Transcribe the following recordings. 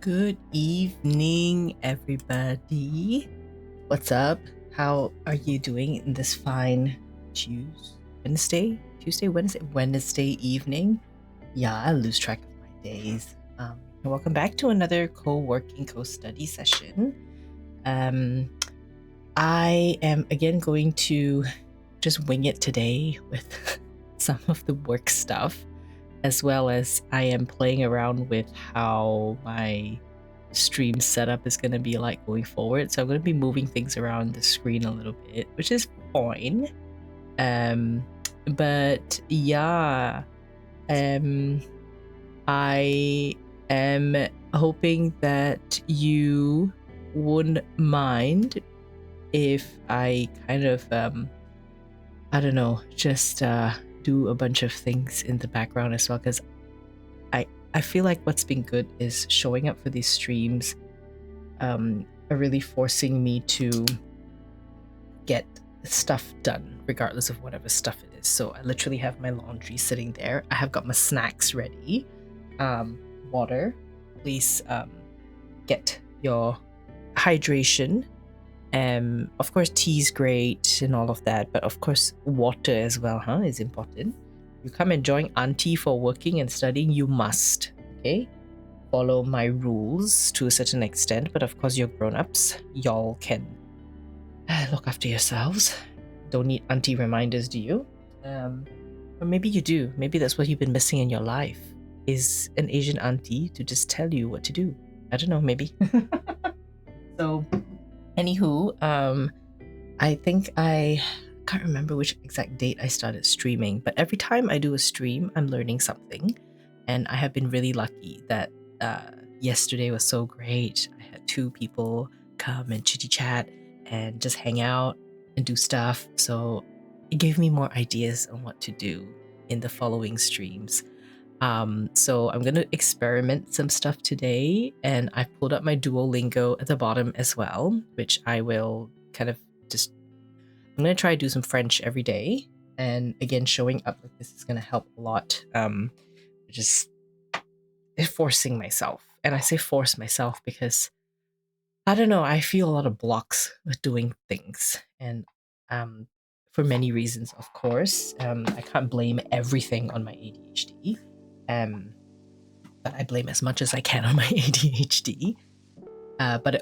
Good evening, everybody. What's up? How are you doing in this fine Wednesday evening? Yeah, I lose track of my days. And welcome back to another co-working, co-study session. I am again going to just wing it today with some of the work stuff, as well as I am playing around with how my stream setup is going to be like going forward. So I'm going to be moving things around the screen a little bit, which is fine. But yeah, I am hoping that you wouldn't mind if I kind of, I don't know, just do a bunch of things in the background as well, because I feel like what's been good is showing up for these streams are really forcing me to get stuff done regardless of whatever stuff it is. So I literally have my laundry sitting there. I have got my snacks ready. Water, please get your hydration. Of course tea's great and all of that, but of course water as well is important. You come and join Auntie for working and studying, you must, okay? Follow my rules to a certain extent, but of course you're grown-ups. Y'all can look after yourselves. Don't need auntie reminders, do you? Or maybe you do. Maybe that's what you've been missing in your life, is an Asian auntie to just tell you what to do. I don't know, maybe. So, anywho, I think I can't remember which exact date I started streaming, but every time I do a stream, I'm learning something. And I have been really lucky that yesterday was so great. I had 2 people come and chitty chat and just hang out and do stuff. So it gave me more ideas on what to do in the following streams. So I'm going to experiment some stuff today, and I pulled up my Duolingo at the bottom as well, which I will kind of just, I'm going to try to do some French every day. And again, showing up like this is going to help a lot. Just forcing myself. And I say force myself because I don't know, I feel a lot of blocks with doing things. And for many reasons, of course. I can't blame everything on my ADHD. But I blame as much as I can on my ADHD. But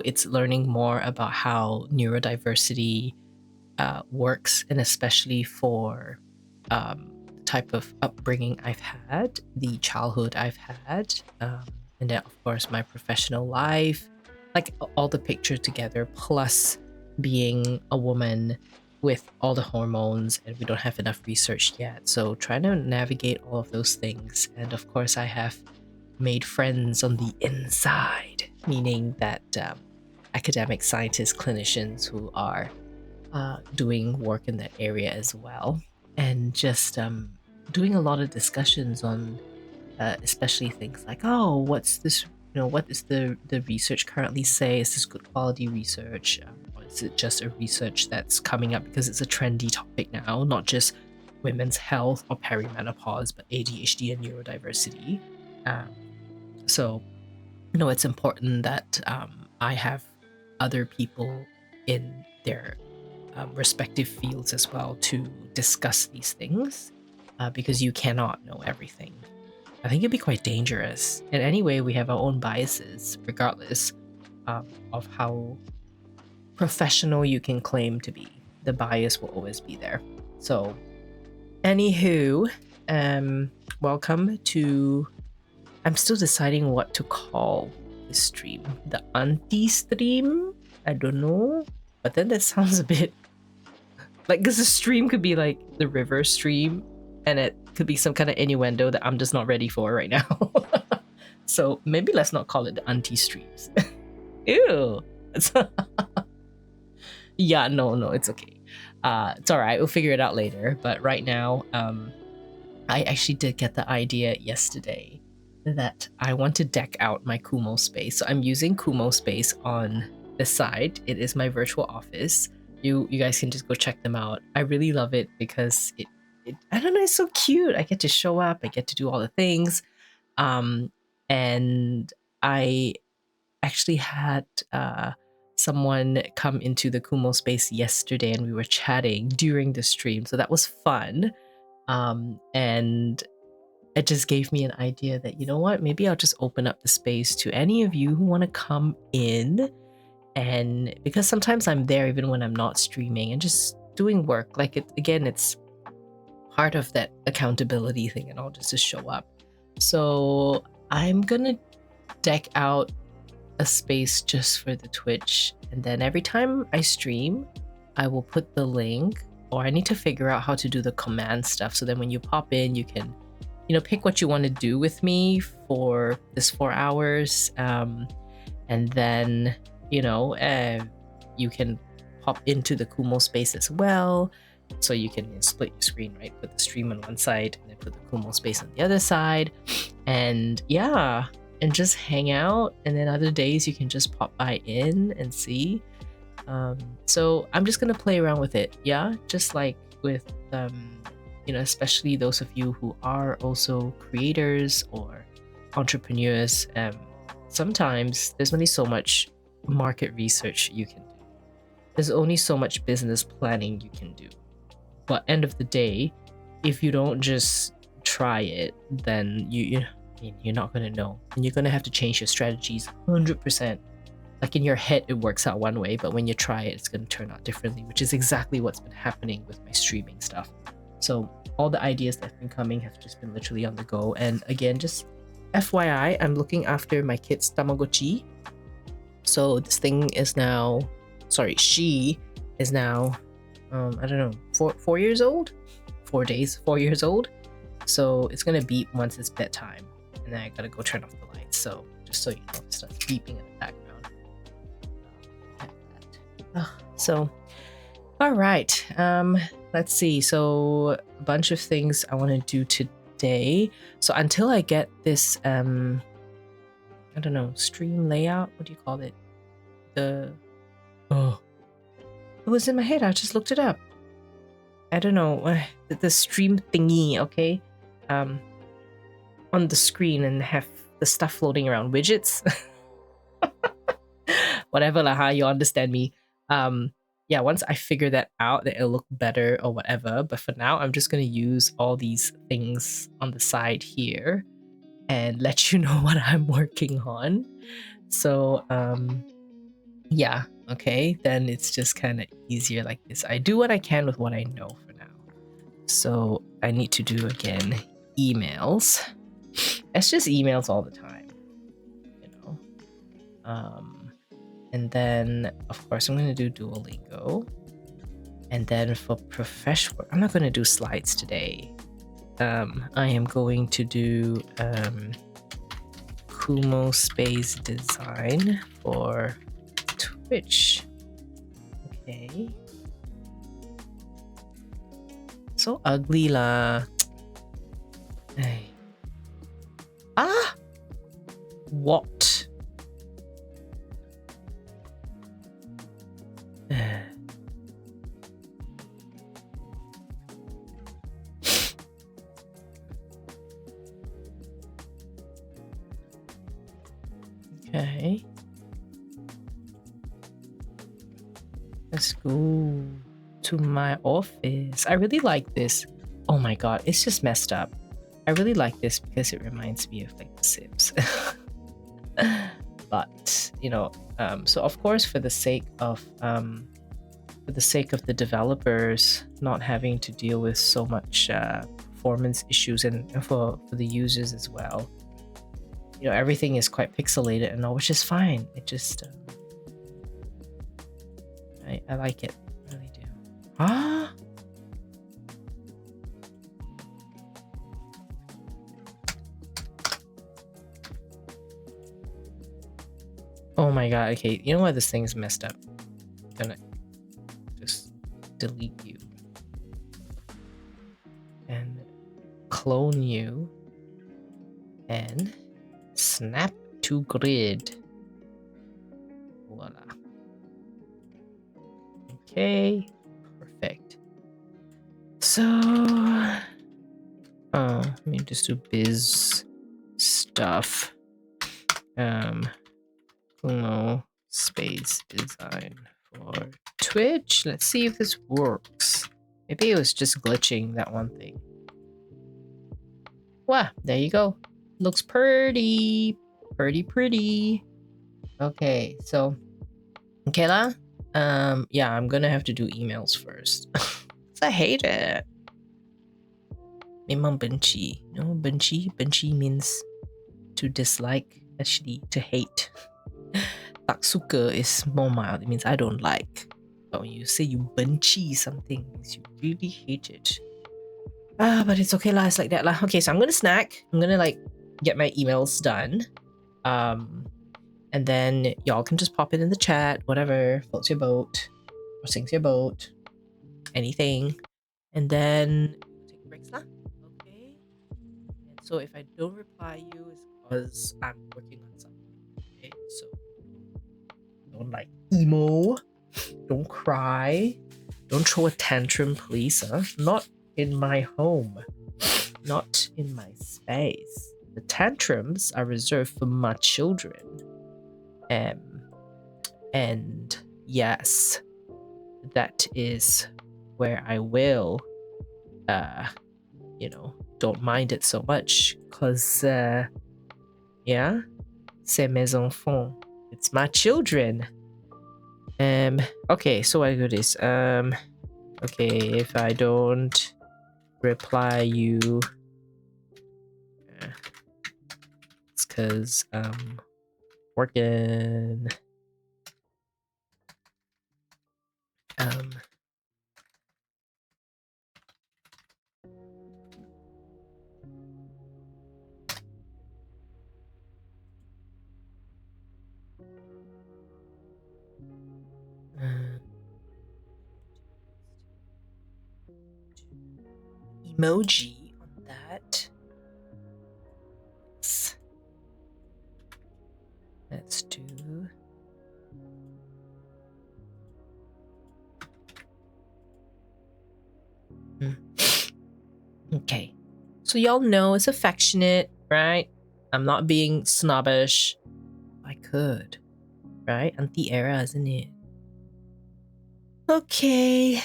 it's learning more about how neurodiversity works, and especially for the type of upbringing I've had, the childhood I've had, and then of course my professional life, like all the picture together, plus being a woman with all the hormones, and we don't have enough research yet. So trying to navigate all of those things. And of course I have made friends on the inside, meaning that academic scientists, clinicians who are doing work in that area as well, and just doing a lot of discussions on especially things like, oh, what's this, what is the research currently say? Is this good quality research, or is it just a research that's coming up because it's a trendy topic now, not just women's health or perimenopause, but ADHD and neurodiversity. So it's important that I have other people in their respective fields as well to discuss these things, because you cannot know everything. I think it'd be quite dangerous. And anyway, we have our own biases, regardless of how professional you can claim to be. The bias will always be there. So, anywho, welcome to... I'm still deciding what to call this stream. The auntie stream? I don't know. But then that sounds a bit... like, because the stream could be like the river stream, and it could be some kind of innuendo that I'm just not ready for right now. So maybe let's not call it the auntie streams. Ew. Yeah, no, it's okay. It's all right. We'll figure it out later. But right now, I actually did get the idea yesterday that I want to deck out my Kumo space. So I'm using Kumo space on the side. It is my virtual office. You guys can just go check them out. I really love it because it I don't know, it's so cute. I get to show up, I get to do all the things. And I actually had someone come into the Kumo space yesterday, and we were chatting during the stream, so that was fun. And it just gave me an idea that, you know what, maybe I'll just open up the space to any of you who want to come in. And because sometimes I'm there even when I'm not streaming and just doing work, like it's part of that accountability thing and all, just to show up. So I'm gonna deck out a space just for the Twitch, and then every time I stream I will put the link, or I need to figure out how to do the command stuff, so then when you pop in you can, you know, pick what you want to do with me for this 4 hours, and then, you know, you can pop into the Kumo space as well, so you can split your screen, right? Put the stream on one side and then put the Kumo space on the other side, and yeah, and just hang out. And then other days you can just pop by in and see. So I'm just gonna play around with it, yeah, just like with you know, especially those of you who are also creators or entrepreneurs. Sometimes there's only so much market research you can do, there's only so much business planning you can do, but end of the day, if you don't just try it, then you're not gonna know, and you're gonna have to change your strategies 100%. Like in your head it works out one way, but when you try it, it's gonna turn out differently, which is exactly what's been happening with my streaming stuff. So all the ideas that have been coming have just been literally on the go. And again, just FYI, I'm looking after my kid's Tamagotchi. So this thing is now, sorry, she is now, I don't know, 4 years old? 4 days, 4 years old. So it's gonna beep once it's bedtime, and then I gotta go turn off the lights. So just so you know, it starts beeping in the background. So, all right. Let's see. So a bunch of things I want to do today. So until I get this, I don't know, stream layout. What do you call it? Oh, it was in my head. I just looked it up. I don't know, the stream thingy. Okay, on the screen and have the stuff floating around, widgets. Whatever lah, huh? You understand me. Yeah, once I figure that out, that it'll look better or whatever. But for now, I'm just gonna use all these things on the side here and let you know what I'm working on. So yeah, okay, then it's just kind of easier like this. I do what I can with what I know for now. So I need to do, again, emails. It's just emails all the time, you know. And then, of course, I'm going to do Duolingo. And then for professional, I'm not going to do slides today. I am going to do Kumo Space Design for Twitch. Okay. So ugly lah. Hey. Ah! What? Okay. Let's go to my office. I really like this. Oh my god, it's just messed up. I really like this because it reminds me of like The Sims. But, you know, so of course for the sake of the developers not having to deal with so much performance issues, and for the users as well, you know, everything is quite pixelated and all, which is fine. It just I like it, I really do. Ah, oh my god. Okay, you know what, this thing's messed up. I'm gonna just delete you and clone you and snap to grid. Voila. Okay, perfect. So let me just do biz stuff. No space design for Twitch. Let's see if this works. Maybe it was just glitching that one thing. Wow, there you go. Looks pretty. Pretty. Okay, so Kayla, yeah, I'm gonna have to do emails first. I hate it. Memang benci. No, benci. Benci means to dislike, actually, to hate. Tak suka is more mild. It means I don't like. But when you say you benci something, it means you really hate it. But it's okay lah. It's like that lah. Okay, so I'm gonna snack. I'm gonna like get my emails done. And then y'all can just pop it in the chat, whatever floats your boat or sinks your boat, anything. And then take a break, lah. Okay. And so if I don't reply you, it's because I'm working on something. Okay, so don't like emo, don't cry, don't throw a tantrum, please. Not in my home, not in my space. The tantrums are reserved for my children. And yes, that is where I will, don't mind it so much, cause yeah, c'est mes enfants. It's my children. Okay, so I do this. Okay, if I don't reply you, it's cause I'm working. Emoji on that. Let's do. Okay, so y'all know it's affectionate, right? I'm not being snobbish. I could, right? Auntie era, isn't it? Okay.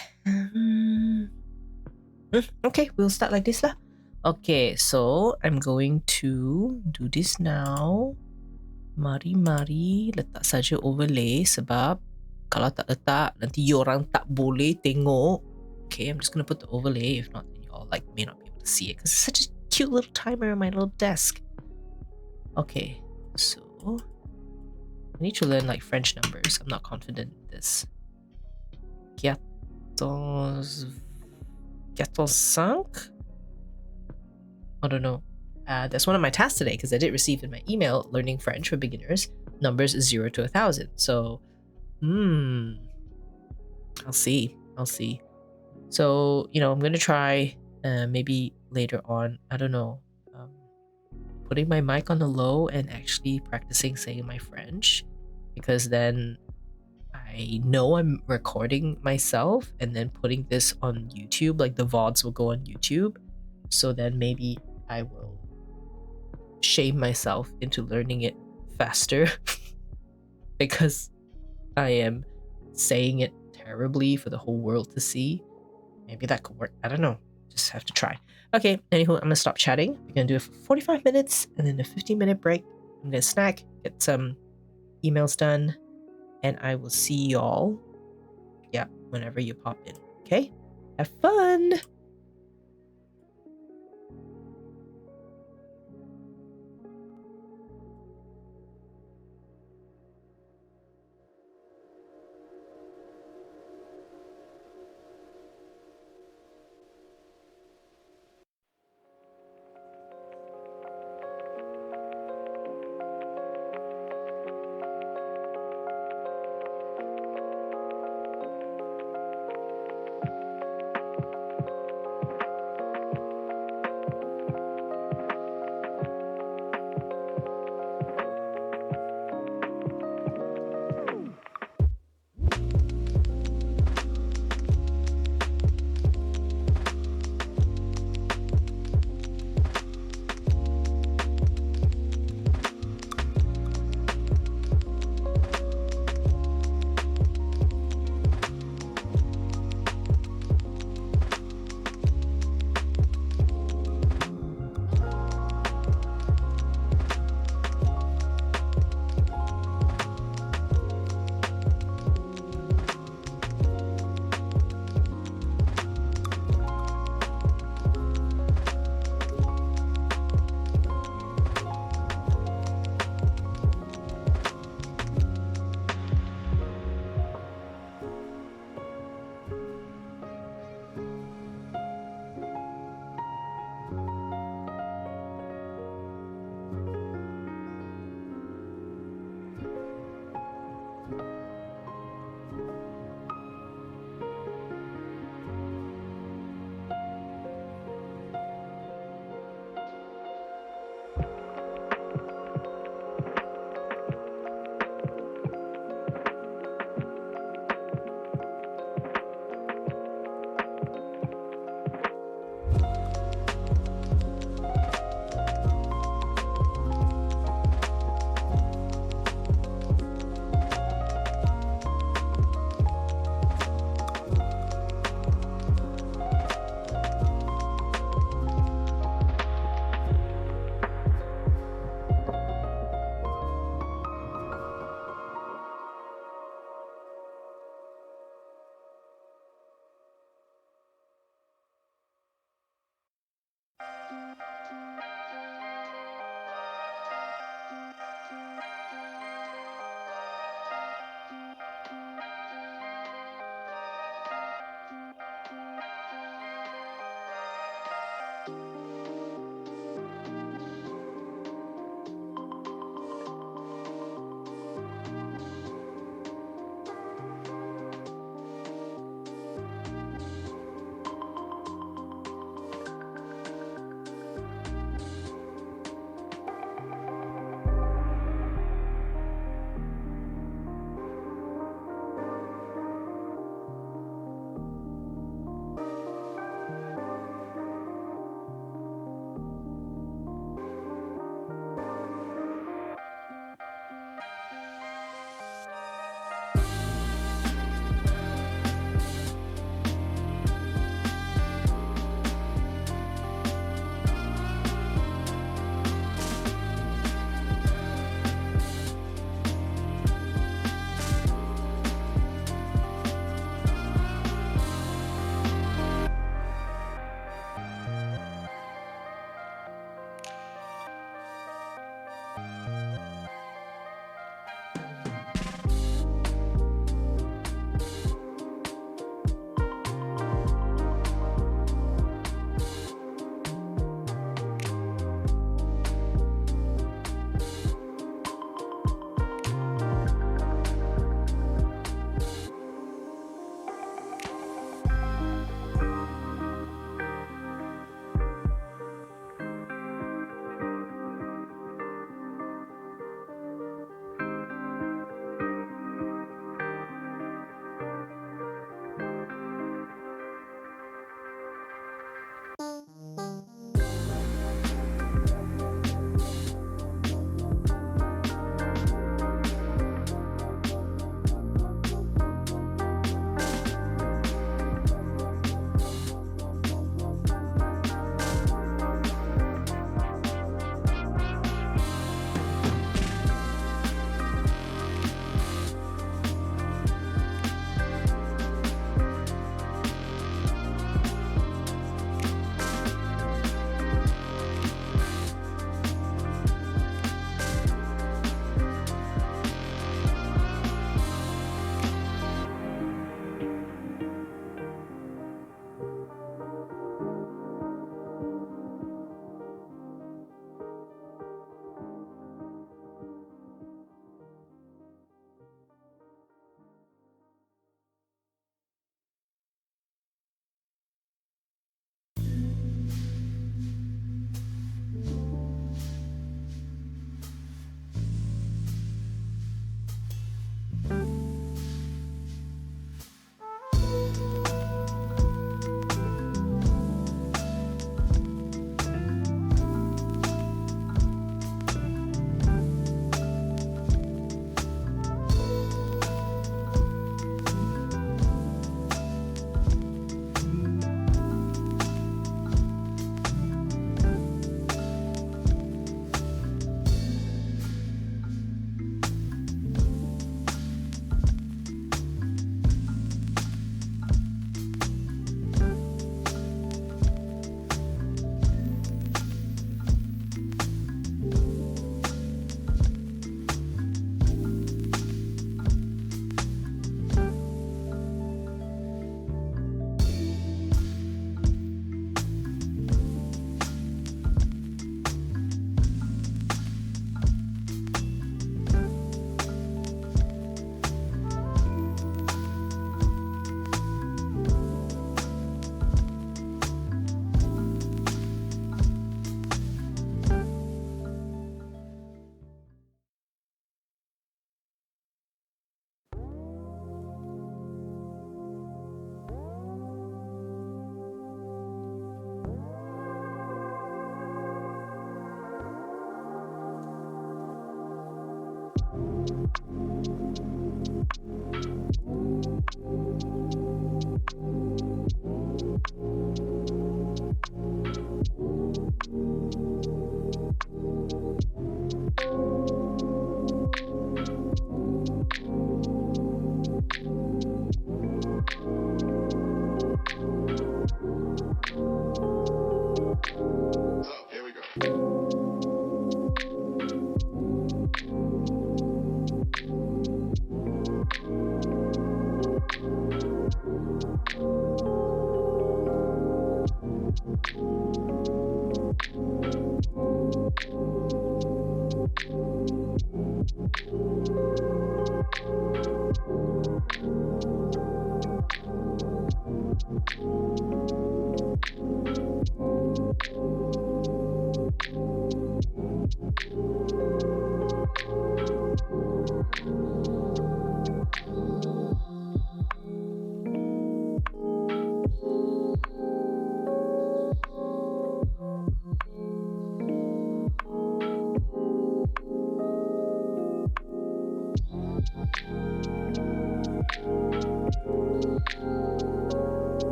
Okay, we'll start like this lah. Okay, so I'm going to do this now. Mari letak saja overlay sebab kalau tak letak nanti orang tak boleh tengok. Okay, I'm just gonna put the overlay. If not, then you all like may not be able to see it because it's such a cute little timer on my little desk. Okay, so I need to learn like French numbers. I'm not confident in this. 14 5? I don't know. That's one of my tasks today because I did receive in my email learning French for beginners numbers 0 to 1,000. So, I'll see. So, I'm gonna try maybe later on, I don't know, putting my mic on the low and actually practicing saying my French, because then I know I'm recording myself and then putting this on YouTube, like the VODs will go on YouTube. So then maybe I will shame myself into learning it faster because I am saying it terribly for the whole world to see. Maybe that could work. I don't know. Just have to try. Okay, anywho, I'm gonna stop chatting. We're gonna do it for 45 minutes and then a 15-minute break. I'm gonna snack, get some emails done, and I will see y'all, whenever you pop in. Okay? Have fun!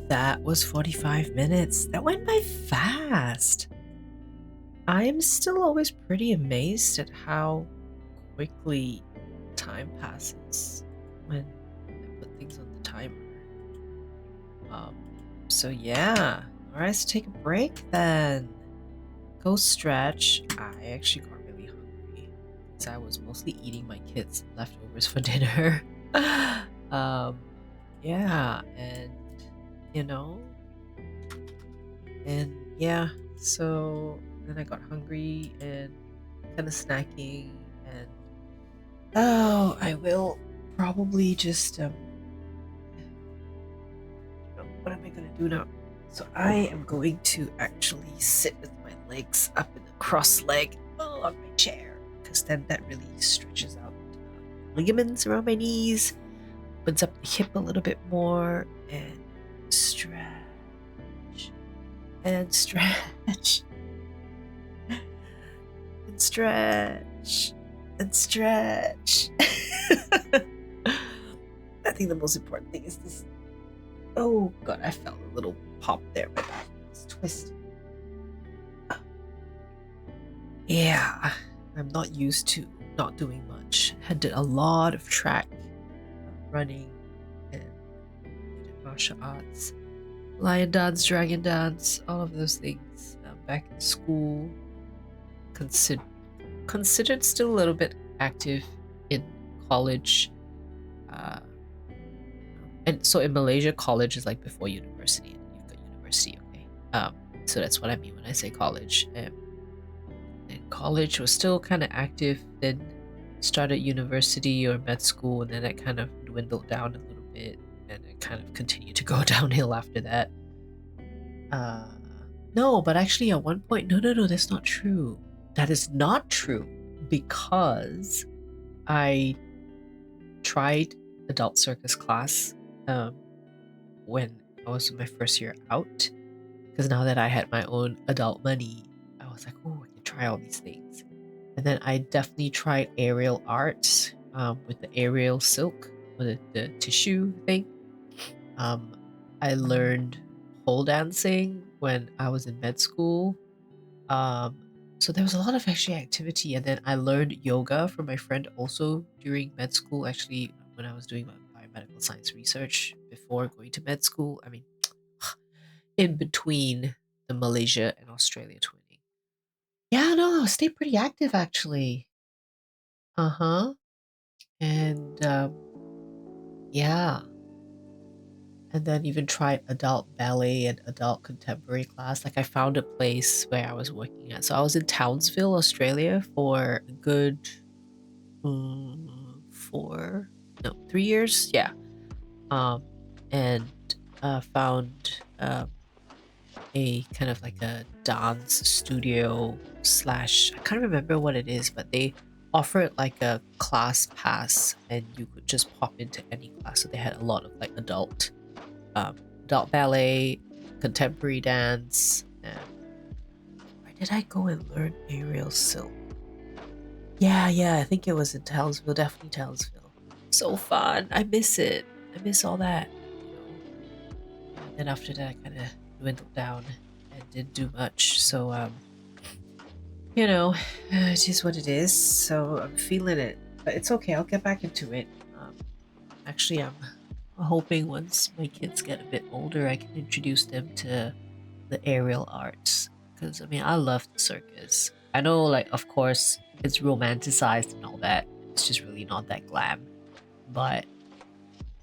that was 45 minutes. That went by fast. I'm still always pretty amazed at how quickly time passes when I put things on the timer. So yeah, alright, let's take a break then. Go stretch. I actually got really hungry because I was mostly eating my kids' leftovers for dinner. Yeah, and you know, and yeah, so then I got hungry and kind of snacking, and oh, I will probably just what am I gonna do now? So I am going to actually sit with my legs up in a cross leg on my chair, because then that really stretches out ligaments around my knees, opens up the hip a little bit more, and stretch and stretch and stretch and stretch. I think the most important thing is this. Oh god, I felt a little pop there. My back was twisted. Yeah, I'm not used to not doing much. I did a lot of track, running, and martial arts, lion dance, dragon dance, all of those things. Back in school, considered still a little bit active in college. And so in Malaysia, college is like before university, and you've got university, okay? So that's what I mean when I say college. And college was still kind of active, then started university or med school, and then it kind of dwindled down a little bit, and it kind of continued to go downhill after that. No, but actually at one point, no, that's not true. That is not true, because I tried adult circus class when I was in my first year out, because now that I had my own adult money, I was like, oh, I can try all these things. And then I definitely tried aerial arts with the aerial silk, or the tissue thing. I learned pole dancing when I was in med school. So there was a lot of actually activity, and then I learned yoga from my friend also during med school. Actually, when I was doing my biomedical science research before going to med school, I mean, in between the Malaysia and Australia twinning. Yeah, no, I stayed pretty active actually. Uh-huh. And yeah. And then even tried adult ballet and adult contemporary class. Like I found a place where I was working at. So I was in Townsville, Australia for a good 3 years. Yeah. And found a kind of like a dance studio slash, I can't remember what it is, but they offered like a class pass and you could just pop into any class. So they had a lot of like adult ballet, contemporary dance, and where did I go and learn aerial silk? Yeah, I think it was in Townsville, definitely Townsville. So fun. I miss it. I miss all that. And then after that I kinda dwindled down and didn't do much. So it is what it is. So I'm feeling it. But it's okay, I'll get back into it. Actually I'm hoping once my kids get a bit older I can introduce them to the aerial arts, because I mean I love the circus. I know, like, of course it's romanticized and all that, it's just really not that glam, but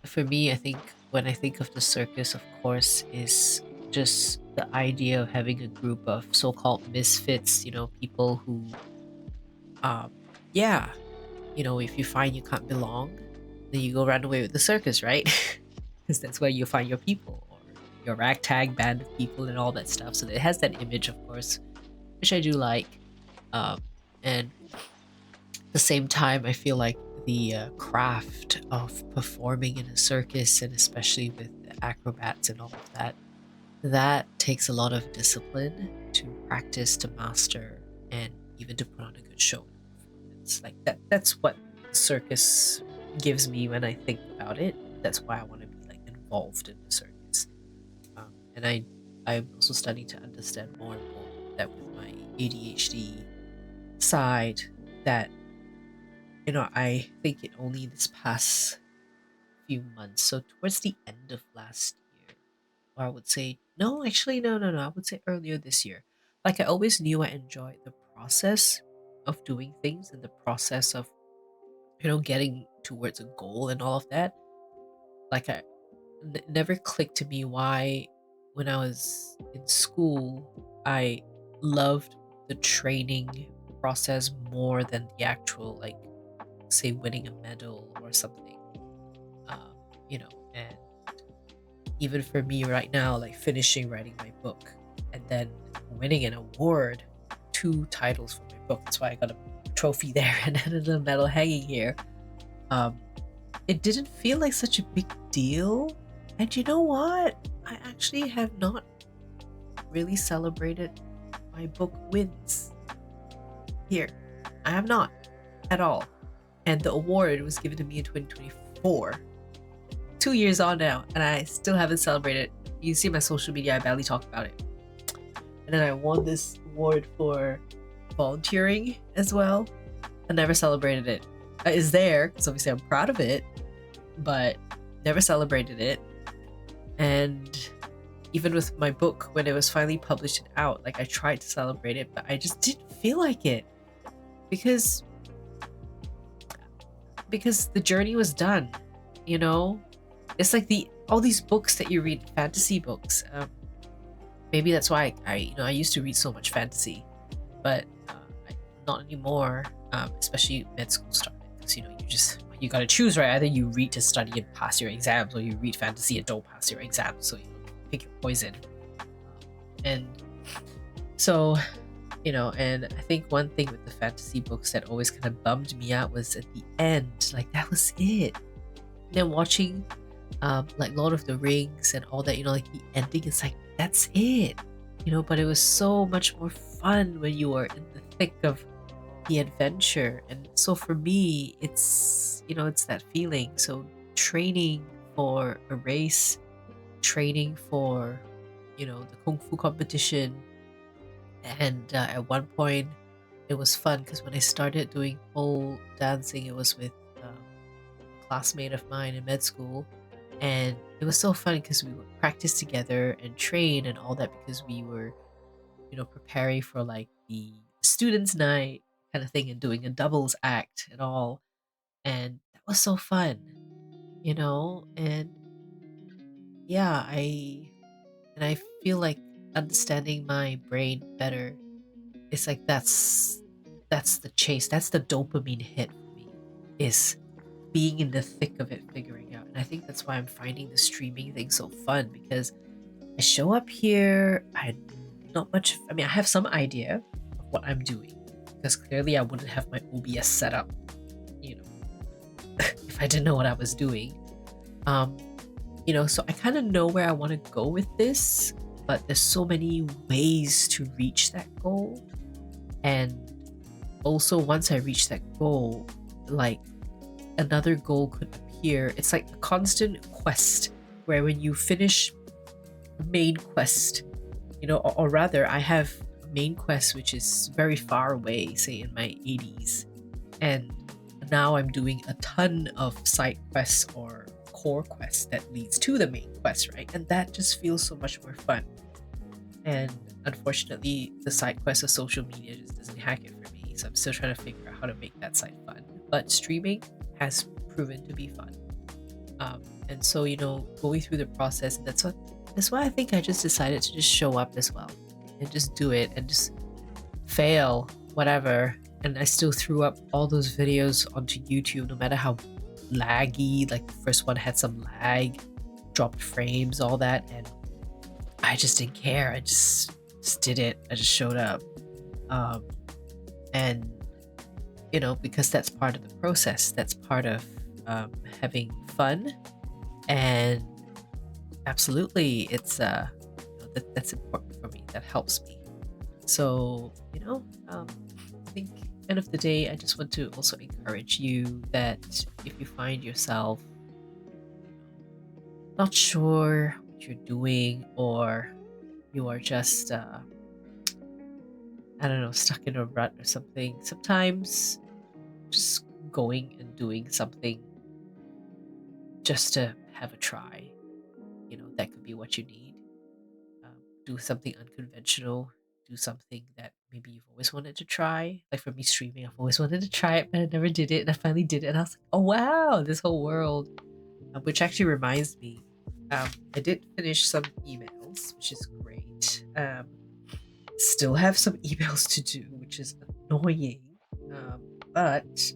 for me I think when I think of the circus, of course, is just the idea of having a group of so-called misfits, people who yeah, if you find you can't belong, then you go run away with the circus, right? Because that's where you find your people, or your ragtag band of people and all that stuff. So it has that image, of course, which I do like. And at the same time, I feel like the craft of performing in a circus, and especially with the acrobats and all of that, that takes a lot of discipline to practice, to master, and even to put on a good show. It's like that's what circus gives me when I think about it. That's why I want to be like involved in the circus. and I'm also starting to understand more and more that with my ADHD side, that I think it only this past few months, so towards the end of last year, or I would say no, actually no, I would say earlier this year. Like I always knew I enjoyed the process of doing things and the process of getting towards a goal and all of that. Like never clicked to me why when I was in school I loved the training process more than the actual, like, say, winning a medal or something. um, and even for me right now, like finishing writing my book and then winning an award, two titles for my book, that's why I got a trophy there and then a medal hanging here. um, it didn't feel like such a big deal. And you know what? I actually have not really celebrated my book wins here. I have not at all. And the award was given to me in 2024. 2 years on now, and I still haven't celebrated. You see my social media, I barely talk about it. And then I won this award for volunteering as well. I never celebrated it. It's there, because obviously I'm proud of it, but never celebrated it. And even with my book, when it was finally published and out, like I tried to celebrate it, but I just didn't feel like it because the journey was done. It's like all these books that you read, fantasy books. Maybe that's why I used to read so much fantasy, but not anymore. Especially med school started, because you gotta choose, right? Either you read to study and pass your exams, or you read fantasy and don't pass your exams. So pick your poison. And so, and I think one thing with the fantasy books that always kind of bummed me out was at the end, like that was it. And then watching like Lord of the Rings and all that, like the ending is like, that's it. But it was so much more fun when you were in the thick of the adventure. And so for me, it's it's that feeling. So training for a race, training for the kung fu competition, and at one point it was fun because when I started doing pole dancing, it was with a classmate of mine in med school, and it was so fun because we would practice together and train and all that, because we were preparing for like the students night kind of thing and doing a doubles act and all. And that was so fun. And yeah, I feel like understanding my brain better, it's like that's the chase, that's the dopamine hit for me, is being in the thick of it, figuring out. And I think that's why I'm finding the streaming thing so fun, because I show up here, I mean, I have some idea of what I'm doing, because clearly I wouldn't have my OBS set up, if I didn't know what I was doing. So I kind of know where I want to go with this, but there's so many ways to reach that goal. And also, once I reach that goal, like another goal could appear. It's like a constant quest where when you finish a main quest, or rather, I have a main quest which is very far away, say in my 80s, and now I'm doing a ton of side quests or core quests that leads to the main quest, right? And that just feels so much more fun. And unfortunately, the side quest of social media just doesn't hack it for me, so I'm still trying to figure out how to make that side fun. But streaming has proven to be fun. And so, going through the process, and that's why I think I just decided to just show up as well and just do it and just fail, whatever. And I still threw up all those videos onto YouTube, no matter how laggy, like the first one had some lag, dropped frames, all that. And I just didn't care. I just did it. I just showed up. And, because that's part of the process, that's part of having fun. And absolutely, it's that's important for me. That helps me. So, I think end of the day, I just want to also encourage you that if you find yourself not sure what what you're doing, or you are just I don't know, stuck in a rut or something. Sometimes just going and doing something just to have a try, that could be what you need. Do something unconventional, do something that maybe you've always wanted to try. Like for me, streaming, I've always wanted to try it, but I never did it. And I finally did it. And I was like, oh, wow, this whole world. Which actually reminds me, I did finish some emails, which is great. Still have some emails to do, which is annoying. But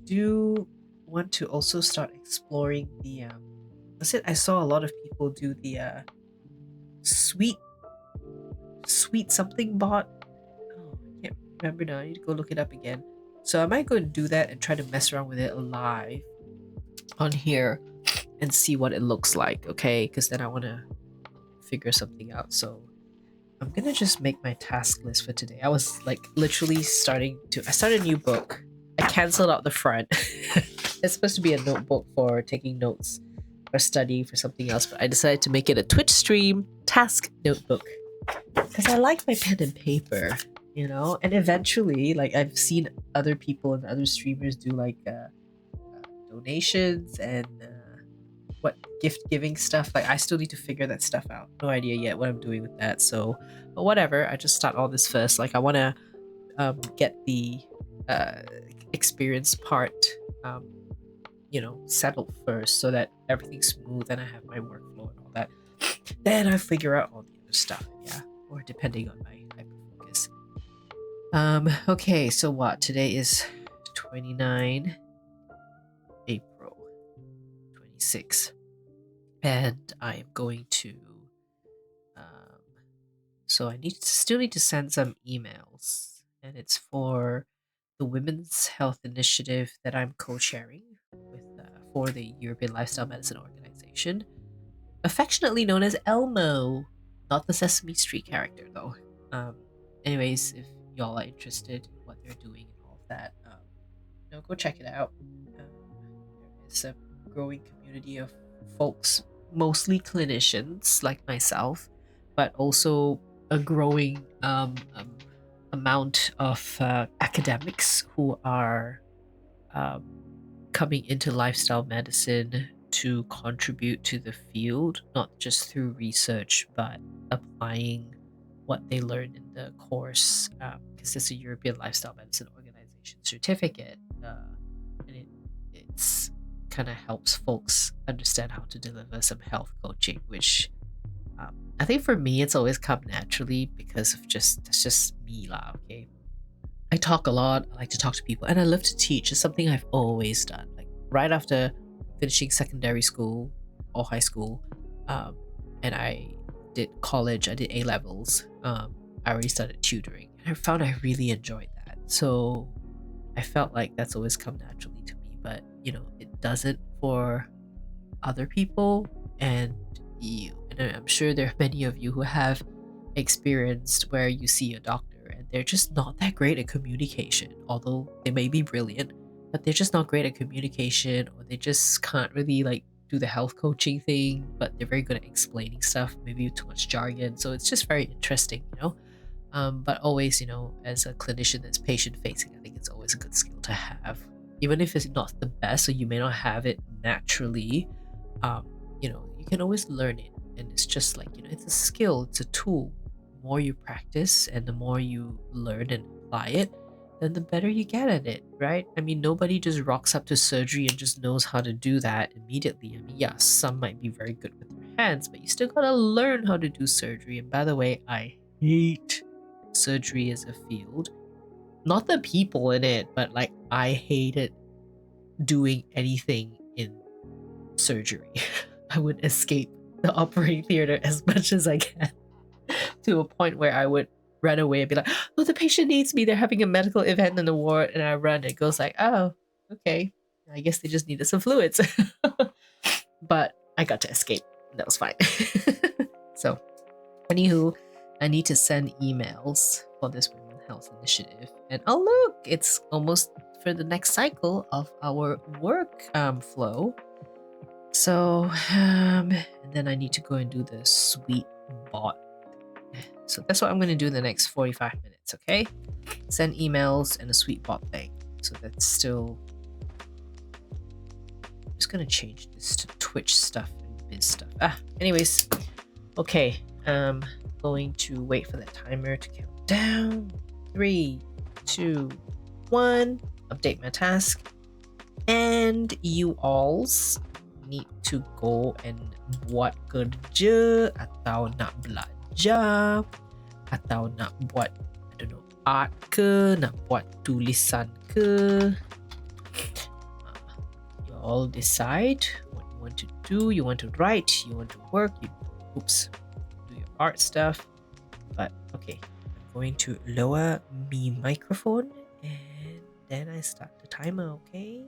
do want to also start exploring the I saw a lot of people do the sweet something bot. Oh, I can't remember now. I need to go look it up again. So I might go and do that and try to mess around with it live on here and see what it looks like, okay? Because then I want to figure something out. So I'm gonna just make my task list for today. I was like literally I started a new book. I canceled out the front. It's supposed to be a notebook for taking notes or studying for something else, but I decided to make it a Twitch stream task notebook because I like my pen and paper, and eventually, like, I've seen other people and other streamers do like donations and what gift giving stuff. Like, I still need to figure that stuff out. No idea yet what I'm doing with that. So, but whatever. I just start all this first. Like, I want to get the experience part settled first so that everything's smooth and I have my workflow and all that. Then I figure out all the other stuff, or depending on my hyperfocus. Okay, so what? Today is 29 April 26, and I am going to so I still need to send some emails, and it's for the Women's Health Initiative that I'm co-chairing with for the European Lifestyle Medicine Organization, affectionately known as Elmo, not the Sesame Street character though. Anyways, if y'all are interested in what they're doing and all of that, go check it out. There is a growing community of folks, mostly clinicians like myself, but also a growing amount of academics who are coming into lifestyle medicine to contribute to the field, not just through research, but applying what they learned in the course, because it's a European Lifestyle Medicine Organization certificate, and it's kind of helps folks understand how to deliver some health coaching, which I think for me it's always come naturally because of that's just me lah, okay? I talk a lot, I like to talk to people, and I love to teach. It's something I've always done. Like right after finishing secondary school or high school, and I did college, I did A-levels, I already started tutoring, and I found I really enjoyed that. So I felt like that's always come naturally to me, but it doesn't for other people and you. And I'm sure there are many of you who have experienced where you see a doctor and they're just not that great at communication, although they may be brilliant, but they're just not great at communication, or they just can't really like do the health coaching thing, but they're very good at explaining stuff, maybe too much jargon. So it's just very interesting, but always, as a clinician that's patient facing, I think it's always a good skill to have, even if it's not the best, so you may not have it naturally. You can always learn it, and it's just like, it's a skill, it's a tool. The more you practice and the more you learn and apply it, then the better you get at it, right? I mean, nobody just rocks up to surgery and just knows how to do that immediately. I mean, yeah, some might be very good with their hands, but you still gotta learn how to do surgery. And by the way, I hate surgery as a field. Not the people in it, but like I hated doing anything in surgery. I would escape the operating theater as much as I can to a point where I would run away and be like, oh, the patient needs me. They're having a medical event in the ward. And I run. It goes like, oh, okay. I guess they just needed some fluids. But I got to escape. That was fine. So, anywho, I need to send emails for this Women's Health Initiative. And oh, look, it's almost for the next cycle of our work flow. So, and then I need to go and do the sweet bot. So that's what I'm going to do in the next 45 minutes, okay? Send emails and a sweet bot thing. So that's still... I'm just going to change this to Twitch stuff and biz stuff. Anyways, okay. Going to wait for that timer to count down. 3, 2, 1. Update my task. And you alls need to go and buat kerja atau nak belajar atau nak buat, I don't know, art ke, nak buat tulisan ke. You all decide what you want to do. You want to write, you want to work, do your art stuff. But okay, I'm going to lower my microphone and then I start the timer, okay?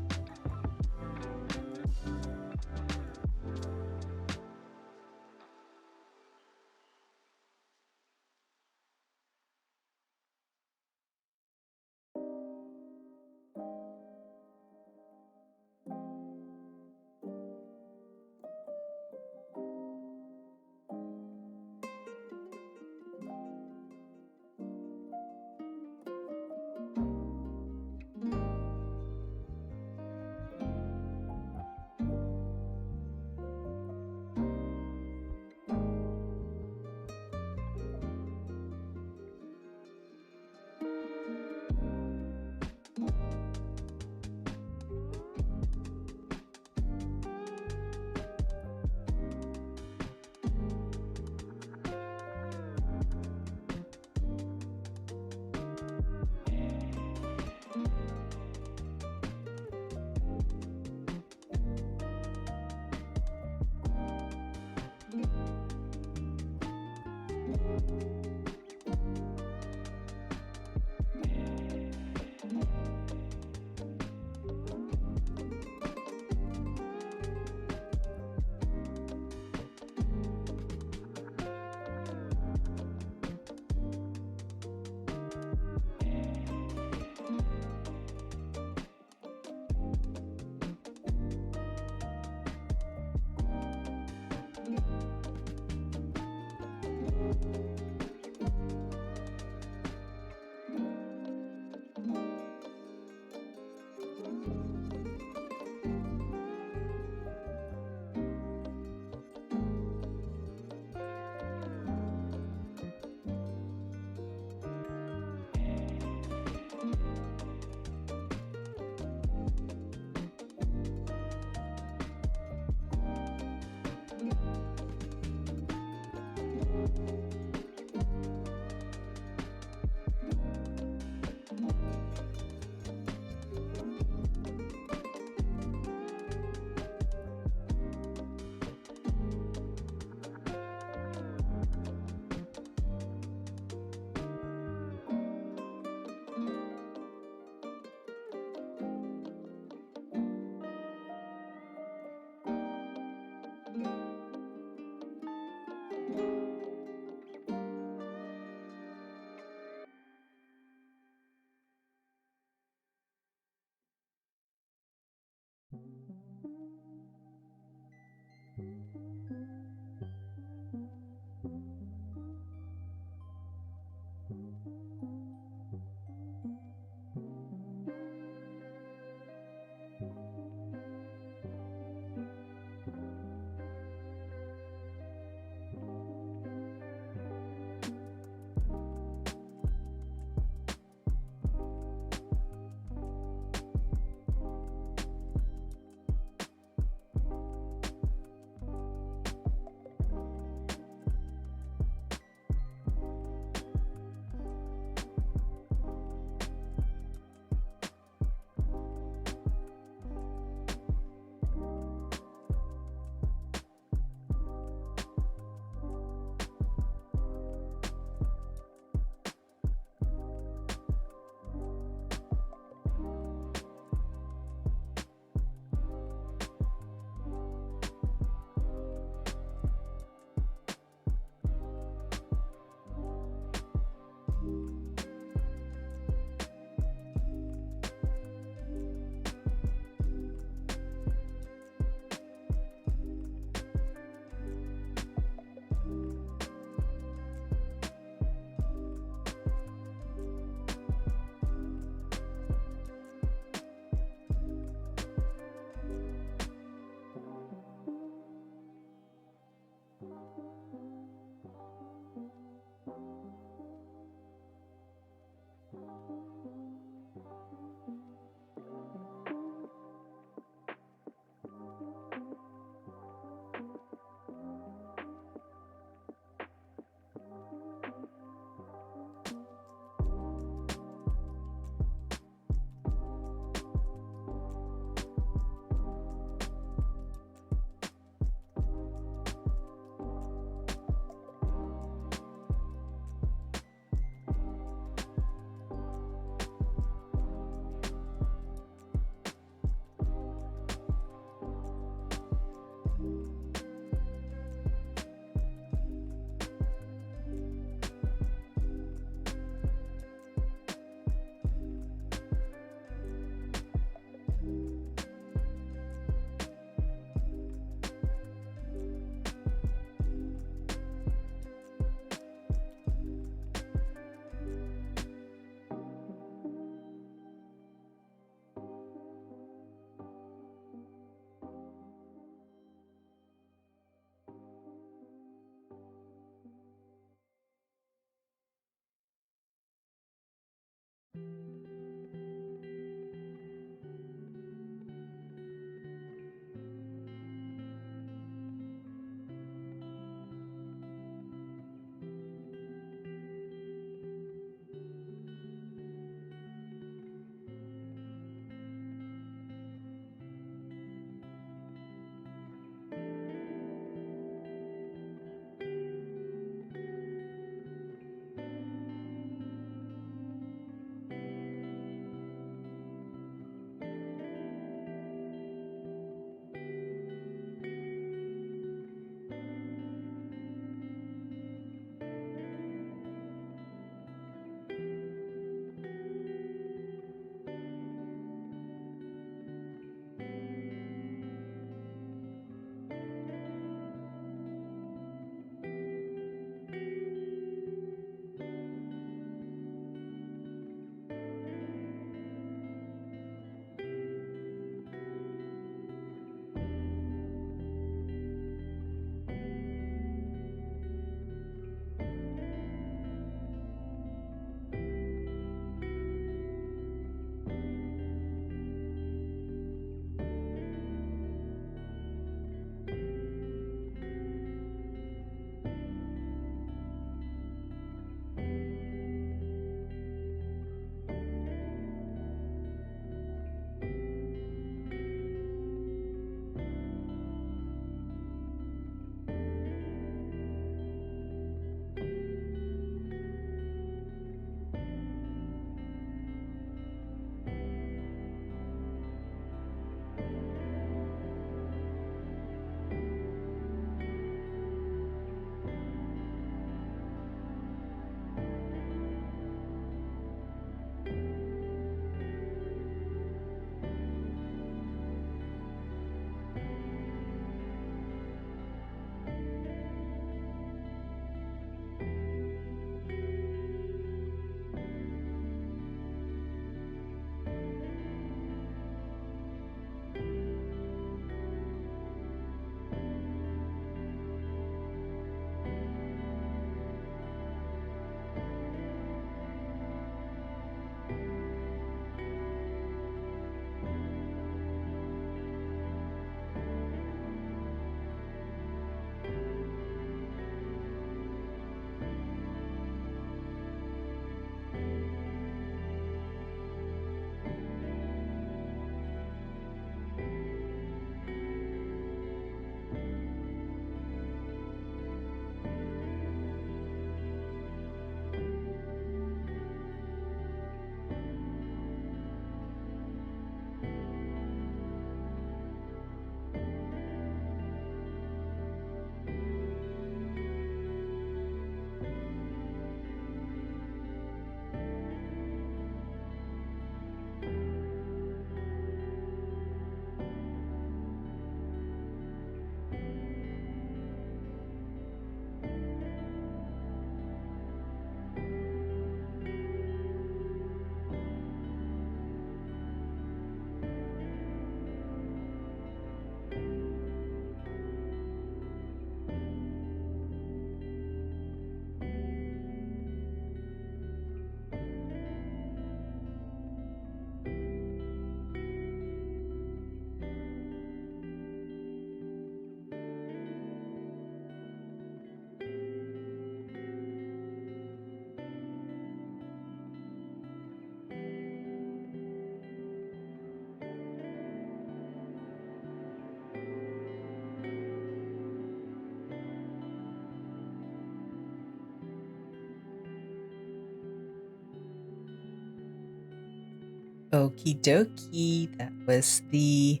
Okie dokie, that was the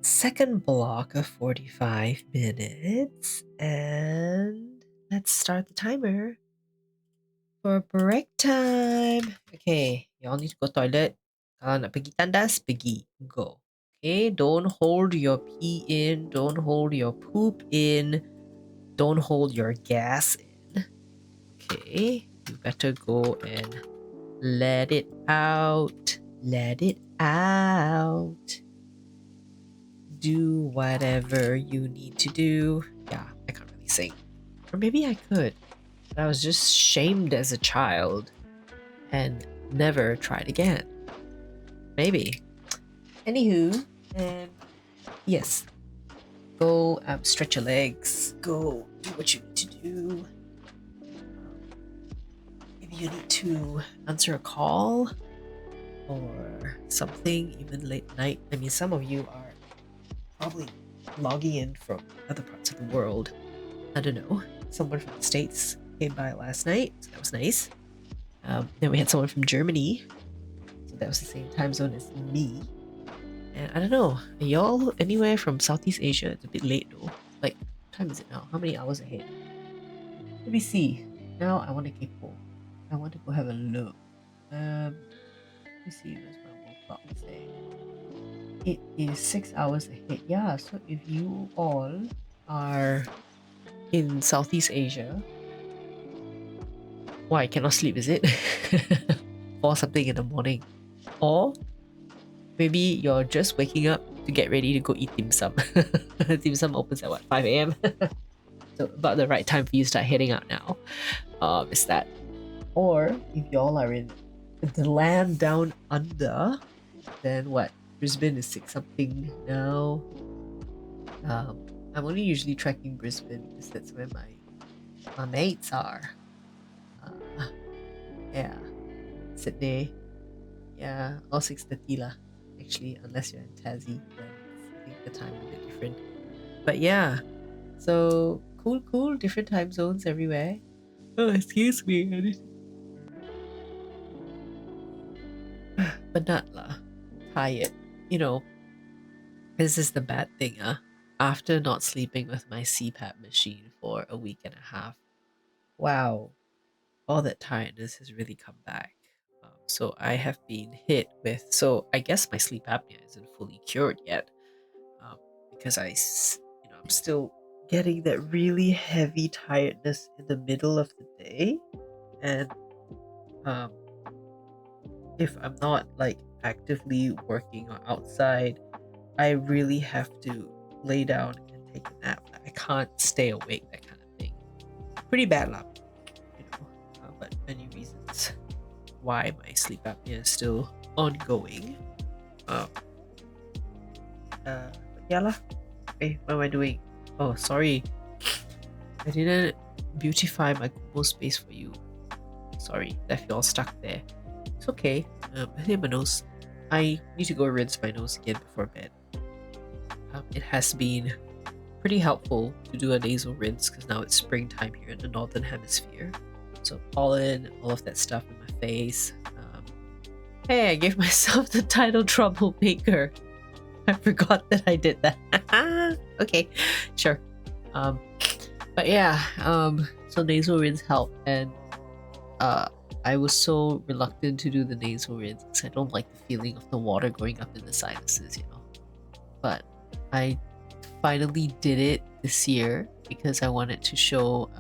second block of 45 minutes. And let's start the timer for break time. Okay, y'all need to go toilet. Kalau nak pergi tandas, pergi. Go. Okay, don't hold your pee in. Don't hold your poop in. Don't hold your gas in. Okay, you better go and let it out. Let it out. Do whatever you need to do. Yeah, I can't really sing. Or maybe I could. But I was just shamed as a child and never tried again. Maybe. Anywho, yes. Go stretch your legs. Go do what you need to do. Maybe you need to answer a call or something, even late night. I mean, some of you are probably logging in from other parts of the world. I don't know. Someone from the States came by last night, so that was nice. Then we had someone from Germany, so that was the same time zone as me. And I don't know, are y'all anywhere from Southeast Asia? It's a bit late though. Like, what time is it now? How many hours ahead? Let me see. Now I want to keep I want to go have a look. Let me see, where's my world clock say? It is 6 hours ahead. Yeah, so if you all are in Southeast Asia, why I cannot sleep, is it? Or something in the morning. Or maybe you're just waking up to get ready to go eat dim sum. Dim sum opens at what, 5 a.m? So about the right time for you to start heading out now. Is that. Or if y'all are in the land down under, then what? Brisbane is 6 something now. I'm only usually tracking Brisbane because that's where my mates are. Yeah. Sydney. Yeah, or 6:30 lah. Actually, unless you're in Tassie, then I think the time is a bit different. But yeah, so cool, different time zones everywhere. Oh, excuse me. But not lah. Tired. You know, this is the bad thing, after not sleeping with my CPAP machine for a week and a half, wow, all that tiredness has really come back. So I have been hit with, so I guess my sleep apnea isn't fully cured yet, because I'm still getting that really heavy tiredness in the middle of the day, and if I'm not like actively working or outside, I really have to lay down and take a nap. I can't stay awake, that kind of thing. Pretty bad lah, but many reasons why my sleep apnea is still ongoing. But yeah lah. Hey, what am I doing? Oh, sorry. I didn't beautify my Kumo space for you. Sorry, left you all stuck there. It's okay. Hey, my nose. I need to go rinse my nose again before bed. It has been pretty helpful to do a nasal rinse because now it's springtime here in the northern hemisphere. So pollen, all of that stuff in my face. Hey, I gave myself the title Troublemaker. I forgot that I did that. Okay, sure. But yeah, so nasal rinse helped, and I was so reluctant to do the nasal rinse because I don't like the feeling of the water going up in the sinuses, But I finally did it this year because I wanted to show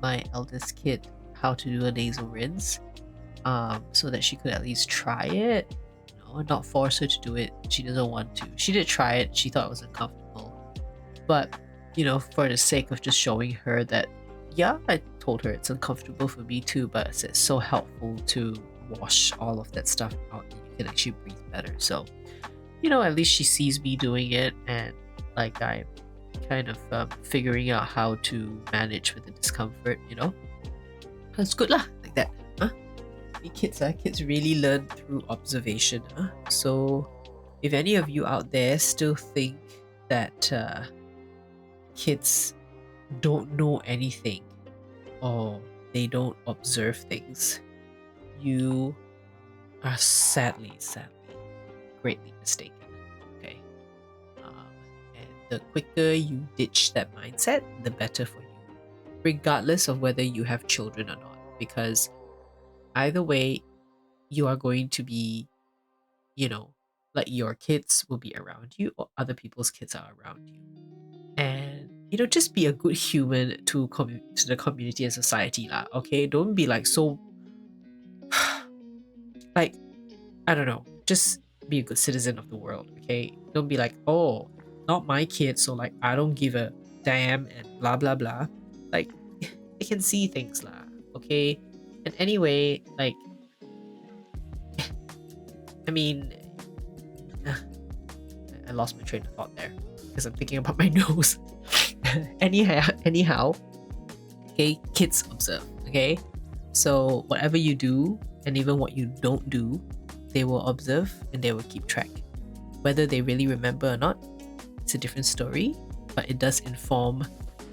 my eldest kid how to do a nasal rinse, so that she could at least try it, and not force her to do it. She doesn't want to. She did try it. She thought it was uncomfortable, but for the sake of just showing her that, yeah, I told her it's uncomfortable for me too, but it's so helpful to wash all of that stuff out and you can actually breathe better. So at least she sees me doing it, and like I'm kind of figuring out how to manage with the discomfort. That's good lah, like that. Kids really learn through observation. So if any of you out there still think that kids don't know anything or they don't observe things, you are sadly greatly mistaken. Okay. And the quicker you ditch that mindset, the better for you, regardless of whether you have children or not. Because either way, you are going to be, you know, like your kids will be around you or other people's kids are around you. And, you know, just be a good human to the community and society lah. Okay, don't be like so like, I don't know, just be a good citizen of the world. Okay, don't be like, oh, not my kid, so like I don't give a damn and blah blah blah. Like they can see things lah. Okay, and anyway, like I mean, I lost my train of thought there because I'm thinking about my nose. anyhow, okay, kids observe. Okay, so whatever you do and even what you don't do, they will observe and they will keep track. Whether they really remember or not, it's a different story, but it does inform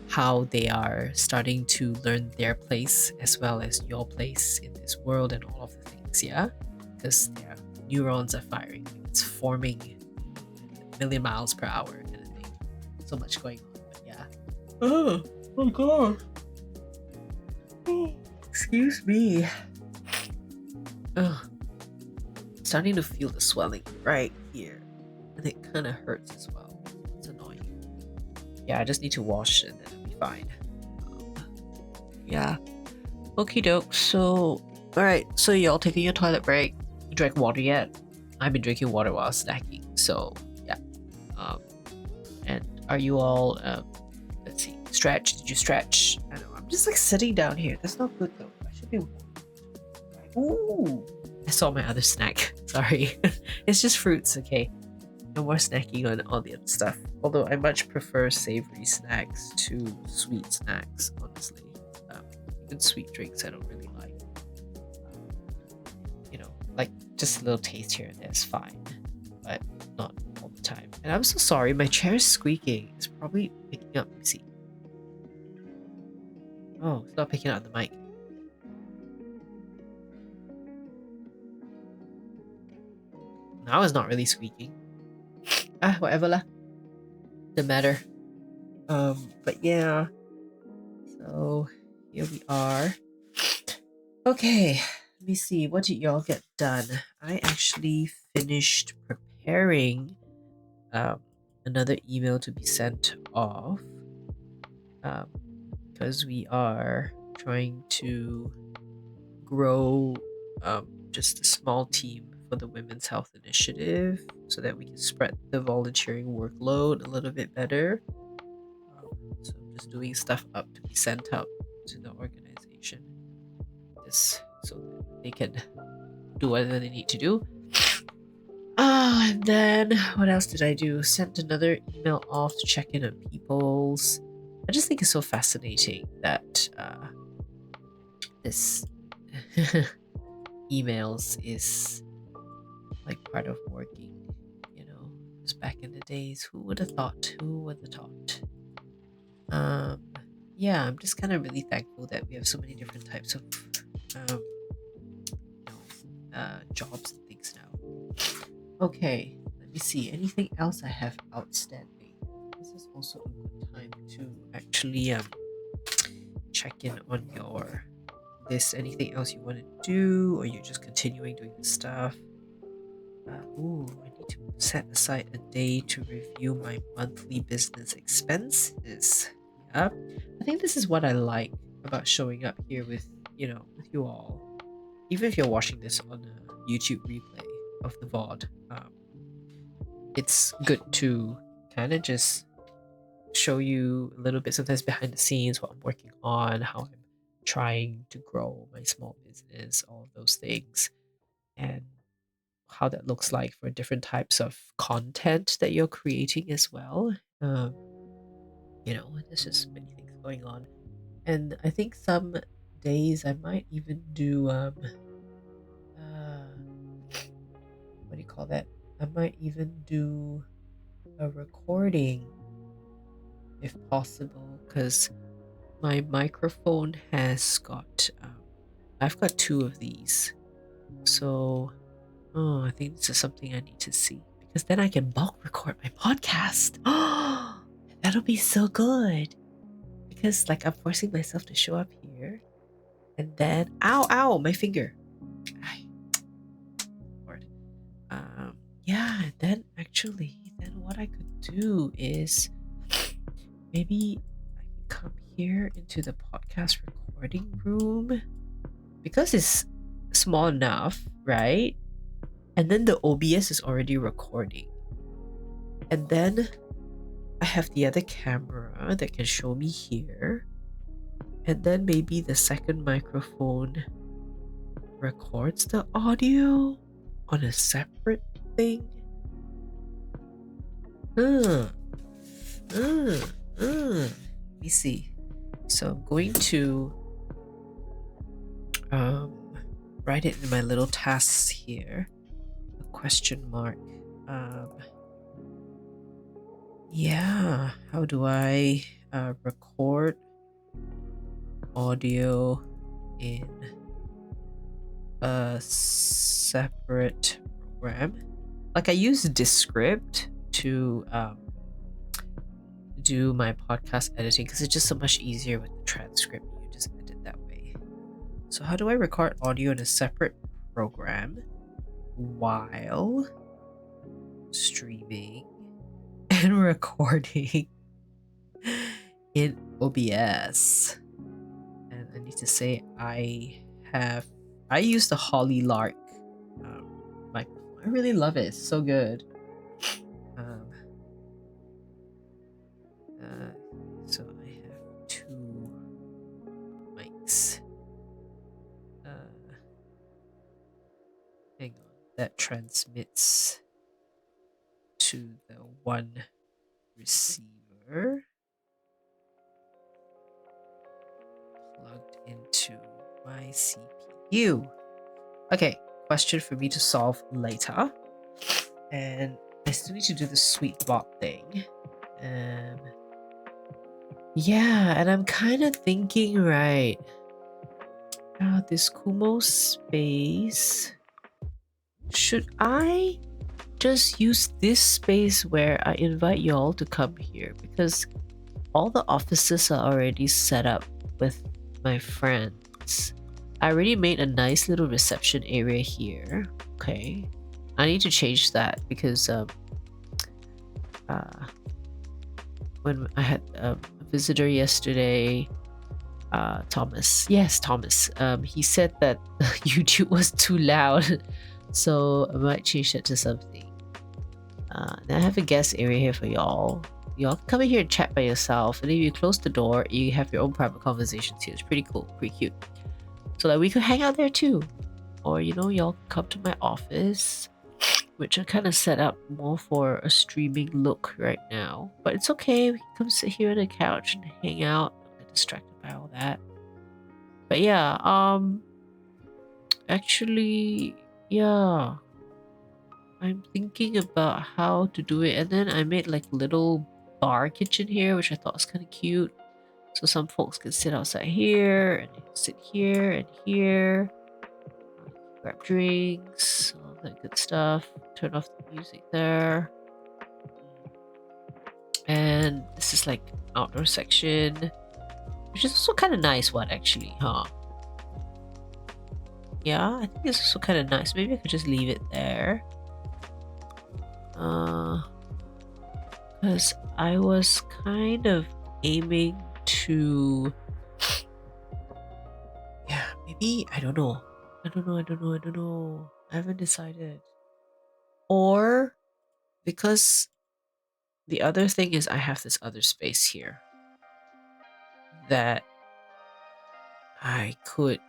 how they are starting to learn their place as well as your place in this world and all of the things, yeah? Because their neurons are firing. It's forming a million miles per hour kind of thing. So much going on, but yeah. Oh my god. Oh, excuse me. Oh, starting to feel the swelling right here. And it kind of hurts as well. It's annoying. Yeah, I just need to wash and then it'll be fine. Yeah. Okie doke. So, alright. So, y'all taking your toilet break? You drank water yet? I've been drinking water while snacking. So, yeah. And are you all, let's see, stretch? Did you stretch? I know. I'm just like sitting down here. That's not good though. I should be. Ooh. I saw my other snack. Sorry. It's just fruits, okay? No more snacking on all the other stuff. Although I much prefer savory snacks to sweet snacks, honestly. Even sweet drinks I don't really like. You know, like just a little taste here and there is fine, but not all the time. And I'm so sorry, my chair is squeaking. It's probably picking up. Let me see. Oh, it's not picking up the mic. Now it's not really squeaking. Whatever lah. Doesn't matter. But yeah. So here we are. Okay, let me see. What did y'all get done? I actually finished preparing another email to be sent off because we are trying to grow just a small team for the Women's Health Initiative so that we can spread the volunteering workload a little bit better. So I'm just doing stuff up to be sent out to the organization this so that they can do whatever they need to do. And then what else did I do? Sent another email off to check in on people's. I just think it's so fascinating that this emails is like part of working, you know, just back in the days. Who would have thought? Who would have thought? Yeah, I'm just kind of really thankful that we have so many different types of jobs and things now. Okay, let me see. Anything else I have outstanding? This is also a good time to actually check in on your this. Anything else you want to do, or you're just continuing doing the stuff? I need to set aside a day to review my monthly business expenses. Yeah, I think this is what I like about showing up here with you all. Even if you're watching this on a YouTube replay of the VOD, it's good to kind of just show you a little bit sometimes behind the scenes, what I'm working on, how I'm trying to grow my small business, all of those things, and how that looks like for different types of content that you're creating as well. There's just many things going on. And I think some days I might even do what do you call that? I might even do a recording if possible, because my microphone has got I've got two of these, so Oh, I think this is something I need to see because then I can bulk record my podcast. Oh, that'll be so good. Because like I'm forcing myself to show up here and then ow, my finger. Ay, Lord. Yeah, and then what I could do is maybe I can come here into the podcast recording room because it's small enough, right? And then the OBS is already recording. And then I have the other camera that can show me here. And then maybe the second microphone records the audio on a separate thing. Let me see. So I'm going to write it in my little tasks here. A question mark. Yeah, how do I record audio in a separate program? Like I use Descript to do my podcast editing because it's just so much easier with the transcript. You just edit that way. So how do I record audio in a separate program while streaming and recording in OBS? And I need to say I use the Holly Lark microphone. I really love it. It's so good. So I have 2 mics. Hang on. That transmits to the one receiver plugged into my CPU. Okay, question for me to solve later. And I still need to do the sweet bot thing. Yeah, and I'm kind of thinking, right, this Kumo space, should I just use this space where I invite y'all to come here? Because all the offices are already set up with my friends. I already made a nice little reception area here. Okay, I need to change that because when I had a visitor yesterday, Thomas, he said that YouTube was too loud, so I might change that to something. Now I have a guest area here for y'all. Y'all can come in here and chat by yourself, and if you close the door, you have your own private conversations here. It's pretty cool, pretty cute. So like we could hang out there too, or y'all come to my office, which I kind of set up more for a streaming look right now. But it's okay, we can come sit here on the couch and hang out. Don't get distracted by all that. But yeah, actually, yeah, I'm thinking about how to do it. And then I made like a little bar kitchen here, which I thought was kind of cute. So some folks can sit outside here, and they can sit here and here, grab drinks, all that good stuff. Turn off the music there. And this is like outdoor section, which is also kind of nice one actually, huh? Yeah, I think it's also kind of nice. Maybe I could just leave it there. Because I was kind of aiming to, yeah, maybe, I don't know. I haven't decided. Or because the other thing is I have this other space here that I could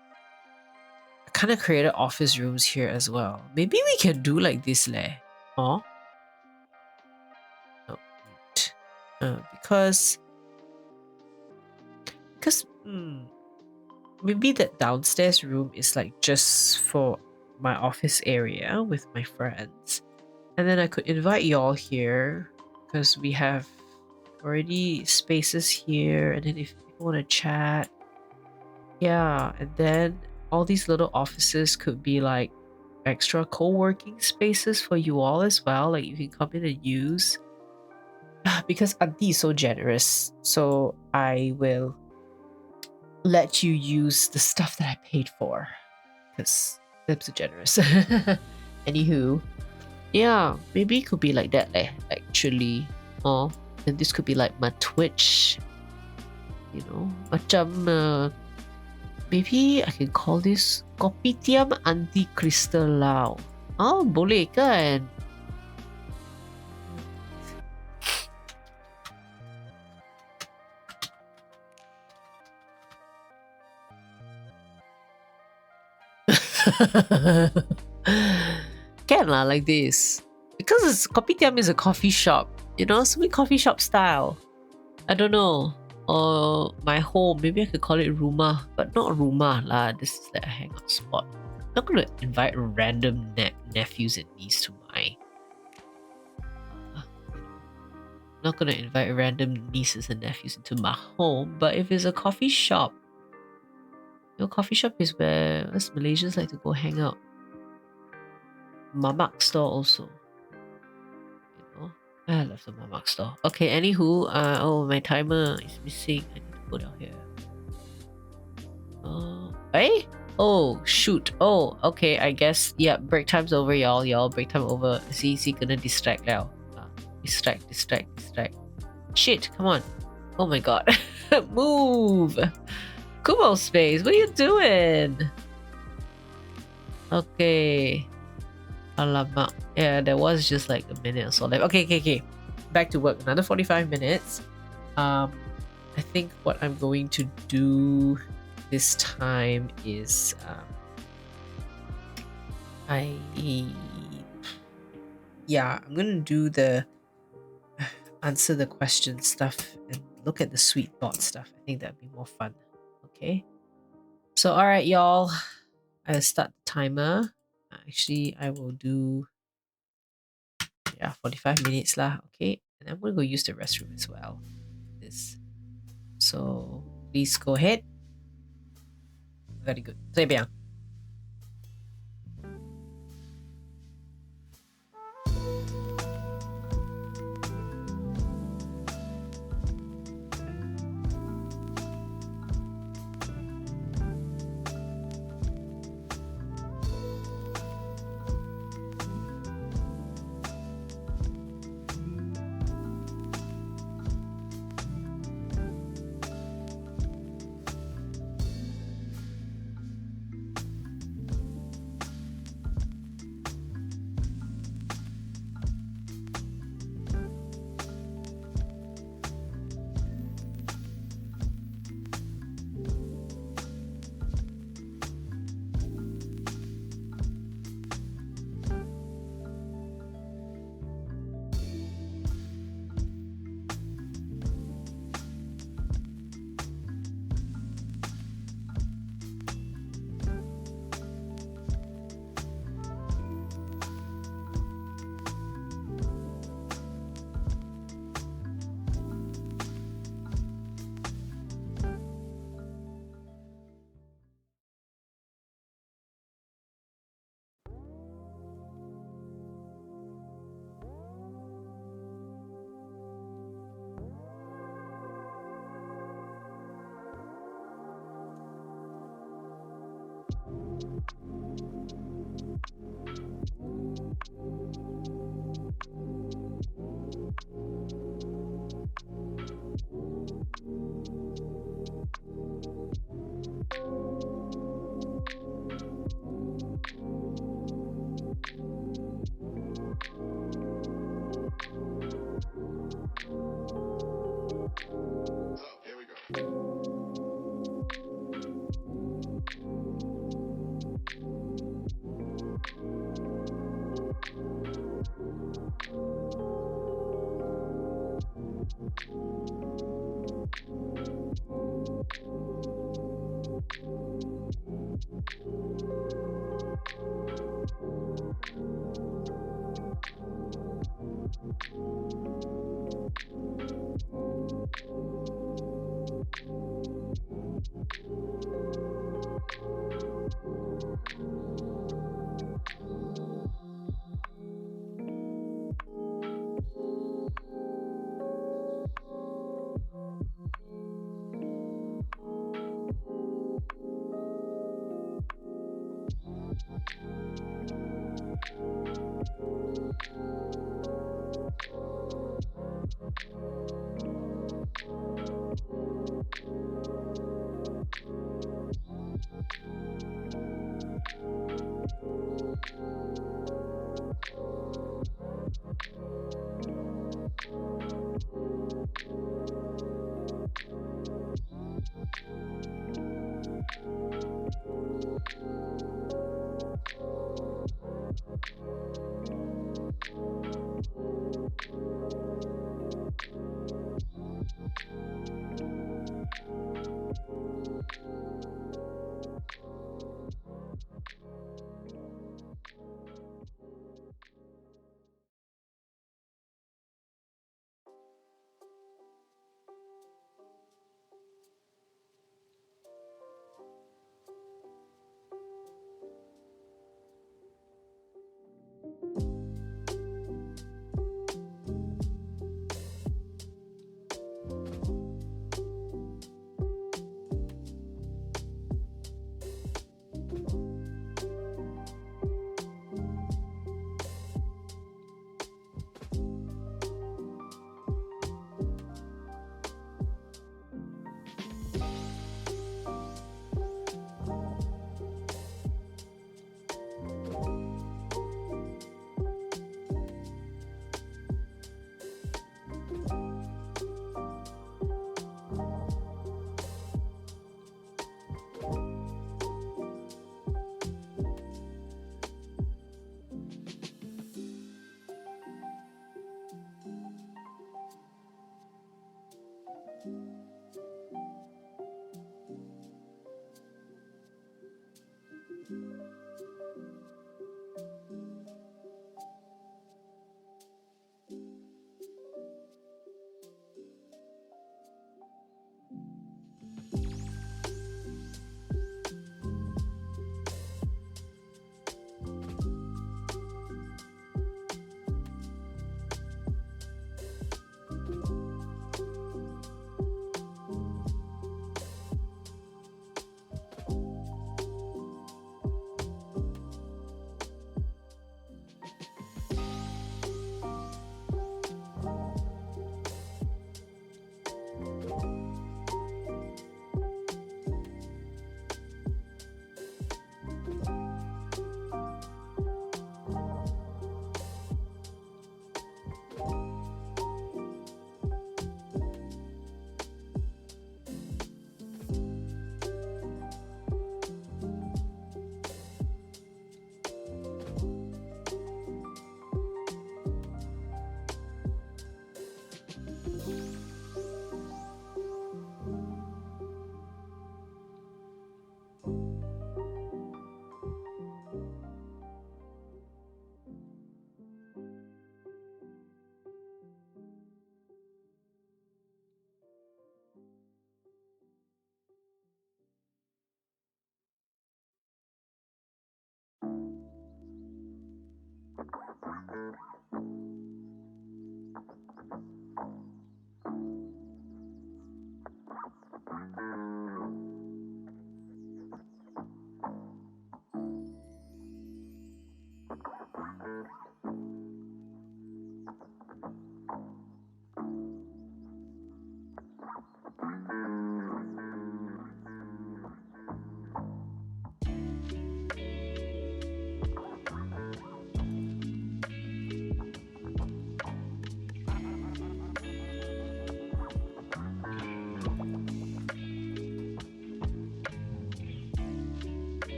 kind of create office rooms here as well. Maybe we can do like this leh. Huh? No. Because maybe that downstairs room is like just for my office area with my friends, and then I could invite y'all here because we have already spaces here, and then if people want to chat, yeah, and then all these little offices could be like extra co-working spaces for you all as well. Like you can come in and use. Because Auntie is so generous, so I will let you use the stuff that I paid for. Because I'm so generous. Anywho, yeah, maybe it could be like that actually. Oh, and this could be like my Twitch. You know, macam maybe I can call this Kopitiam Aunty Crystal Lau. Oh, boleh kan? Can lah, like this. Because Kopitiam is a coffee shop, you know, so coffee shop style. I don't know. Or my home, maybe I could call it Rumah, but not Rumah lah. This is like a hangout spot. I'm not gonna invite random nephews and nieces to my. I'm not gonna invite random nieces and nephews into my home, but if it's a coffee shop, you know, coffee shop is where us Malaysians like to go hang out. Mamak store also. You know, I love the Mamak store. Okay, anywho, oh, my timer is missing. I need to go down here. Hey? Oh, shoot. Oh, okay, I guess, yeah, break time's over, y'all. Break time over. See, gonna distract now. Distract. Shit, come on. Oh my god. Move! Kumo Space, what are you doing? Okay. Alamak. Yeah, there was just like a minute or so left. Okay. Back to work. Another 45 minutes. I think what I'm going to do this time is I'm gonna do the answer the question stuff and look at the sweet thought stuff. I think that'd be more fun. Okay. So alright, y'all. I'll start the timer. Actually, I will do 45 minutes lah. Okay. And I'm gonna go use the restroom as well. So please go ahead. Very good. 这边。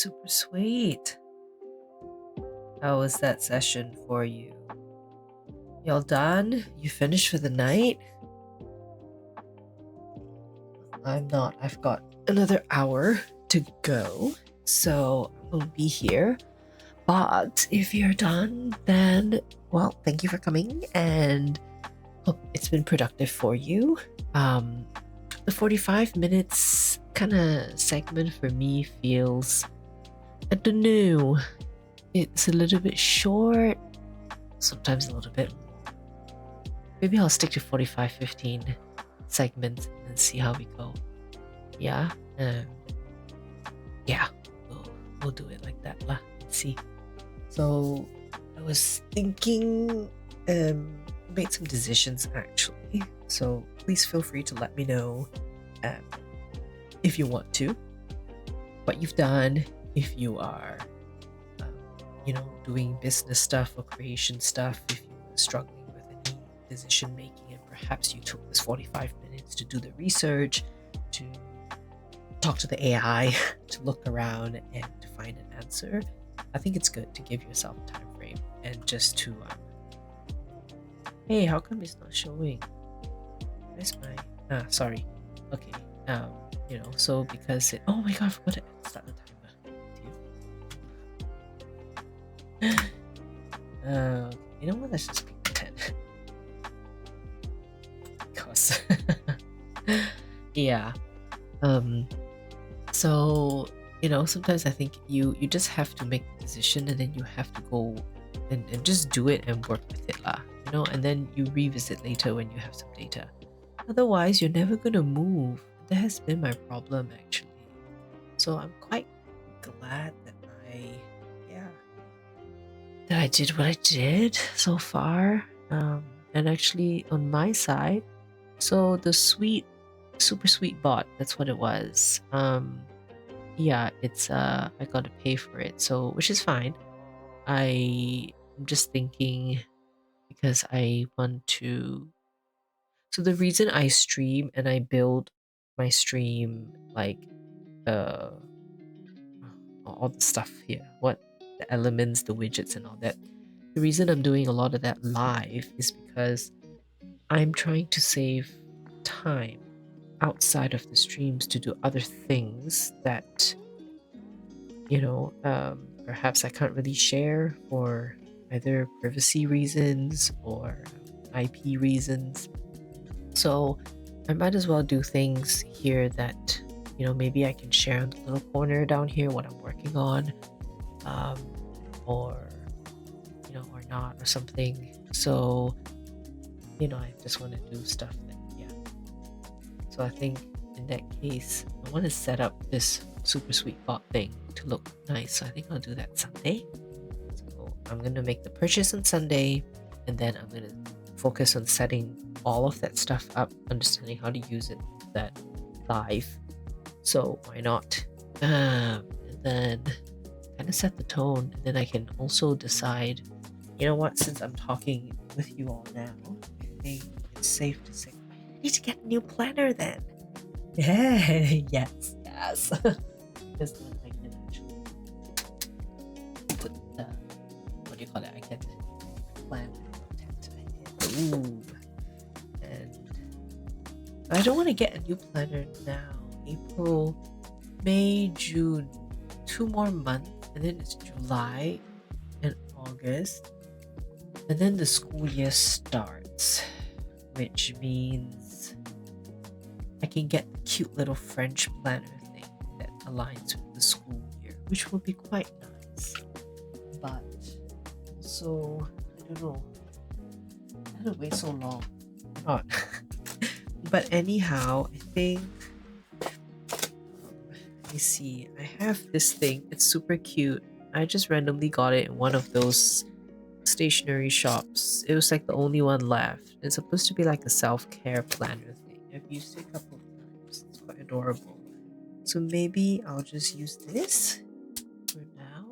super sweet. How was that session for you? Y'all done? You finished for the night? I'm not. I've got another hour to go, so I'll be here. But if you're done, then, well, thank you for coming, and hope it's been productive for you. The 45 minutes kind of segment for me feels, I don't know, it's a little bit short, sometimes a little bit more. Maybe I'll stick to 45-15 segments and see how we go. Yeah, yeah, we'll do it like that lah. Let's see. So I was thinking, made some decisions actually. So please feel free to let me know if you want to, what you've done, if you are, doing business stuff or creation stuff, if you're struggling with any decision making and perhaps you took this 45 minutes to do the research, to talk to the AI, to look around and to find an answer. I think it's good to give yourself a time frame and just to hey, how come it's not showing? Where's my sorry. Okay. So because it, oh my god, I forgot to start the timer. You know what, let's just pick 10. Because yeah. So sometimes I think you just have to make the decision and then you have to go and just do it and work with it lah. And then you revisit later when you have some data. Otherwise, you're never gonna move. That has been my problem actually. So I'm quite glad that I did what I did so far. And actually on my side, so the super sweet bot, that's what it was. Yeah, it's I gotta pay for it, so which is fine. I'm just thinking because I want to. So the reason I stream and I build my stream like all the stuff here, what the elements, the widgets, and all that. The reason I'm doing a lot of that live is because I'm trying to save time outside of the streams to do other things that perhaps I can't really share for either privacy reasons or IP reasons. So I might as well do things here that maybe I can share in the little corner down here what I'm working on, or or not or something. So I just want to do stuff that so I think in that case I want to set up this super sweet bot thing to look nice. So I think I'll do that Sunday. So I'm gonna make the purchase on Sunday, and then I'm gonna focus on setting all of that stuff up, understanding how to use it that live. So why not? And then kind of set the tone, and then I can also decide, since I'm talking with you all now, I think it's safe to say I need to get a new planner then. Yeah, yes. Because then I can actually put the, what do you call it? I can plan content. Ooh. And I don't want to get a new planner now. April, May, June, 2 more months, and then it's July and August, and then the school year starts, which means I can get the cute little French planner thing that aligns with the school year, which will be quite nice. But also, I don't know, I had to wait so long. Not. But anyhow, I think let me see. I have this thing. It's super cute. I just randomly got it in one of those stationery shops. It was like the only one left. It's supposed to be like a self-care planner thing. I've used it a couple of times. It's quite adorable. So maybe I'll just use this for now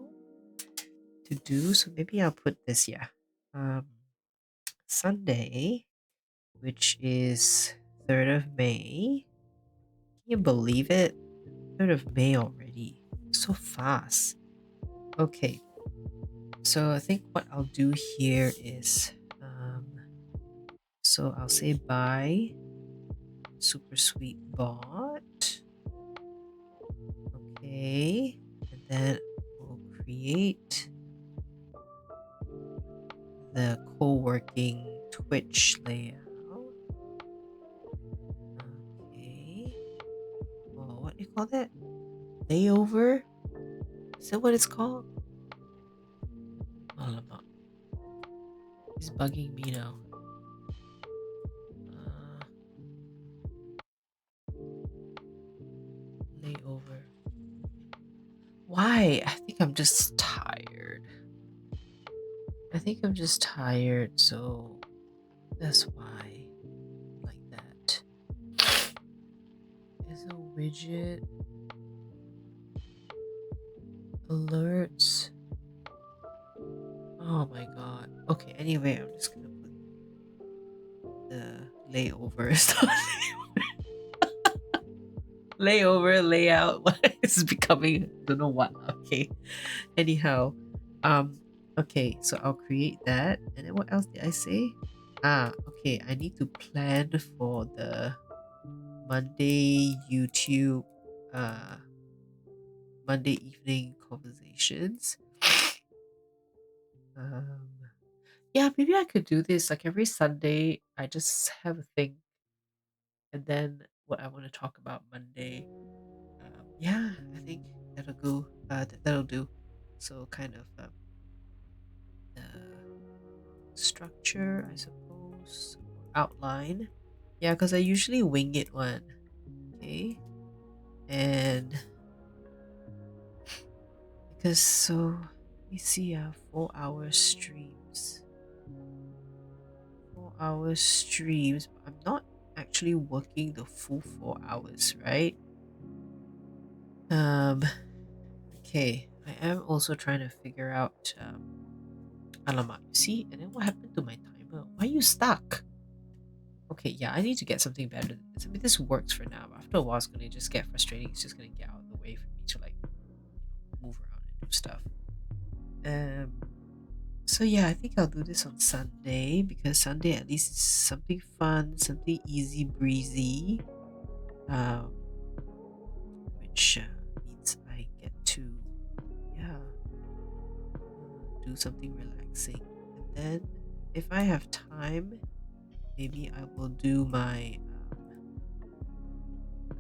to do. So maybe I'll put this, Sunday, which is 3rd of May. Can you believe it? 3rd of May already. So fast. Okay. So I think what I'll do here is, so I'll say bye, super sweet bot. Okay. And then we'll create the co-working Twitch layout. Okay. Oh, what do you call that? Layover? Is that what it's called? Alamak. It's bugging me now. Layover. Why? I think I'm just tired. So that's why. Like that. Is a widget. Alerts. Oh my god. Okay, anyway, I'm just gonna put the layover stuff. Layover, layout. This is becoming don't know what. Okay. Anyhow, okay, so I'll create that. And then what else did I say? Okay, I need to plan for the Monday YouTube Monday evening conversations. Yeah, maybe I could do this like every Sunday. I just have a thing, and then what I want to talk about Monday. Yeah, I think that'll go. That'll do. So kind of the structure, I suppose, outline. Yeah, because I usually wing it one. Okay, and because so let me see. 4 hour streams. 4 hour streams. But I'm not actually working the full 4 hours, right? Okay. I am also trying to figure out alamak, you see? And then what happened to my timer? Why are you stuck? Okay, yeah, I need to get something better than this. I mean, this works for now, but after a while, it's gonna just get frustrating. It's just gonna get out of the way for me to like move around and do stuff. So yeah, I think I'll do this on Sunday because Sunday at least is something fun, something easy breezy, which means I get to yeah do something relaxing. And then if I have time, maybe I will do my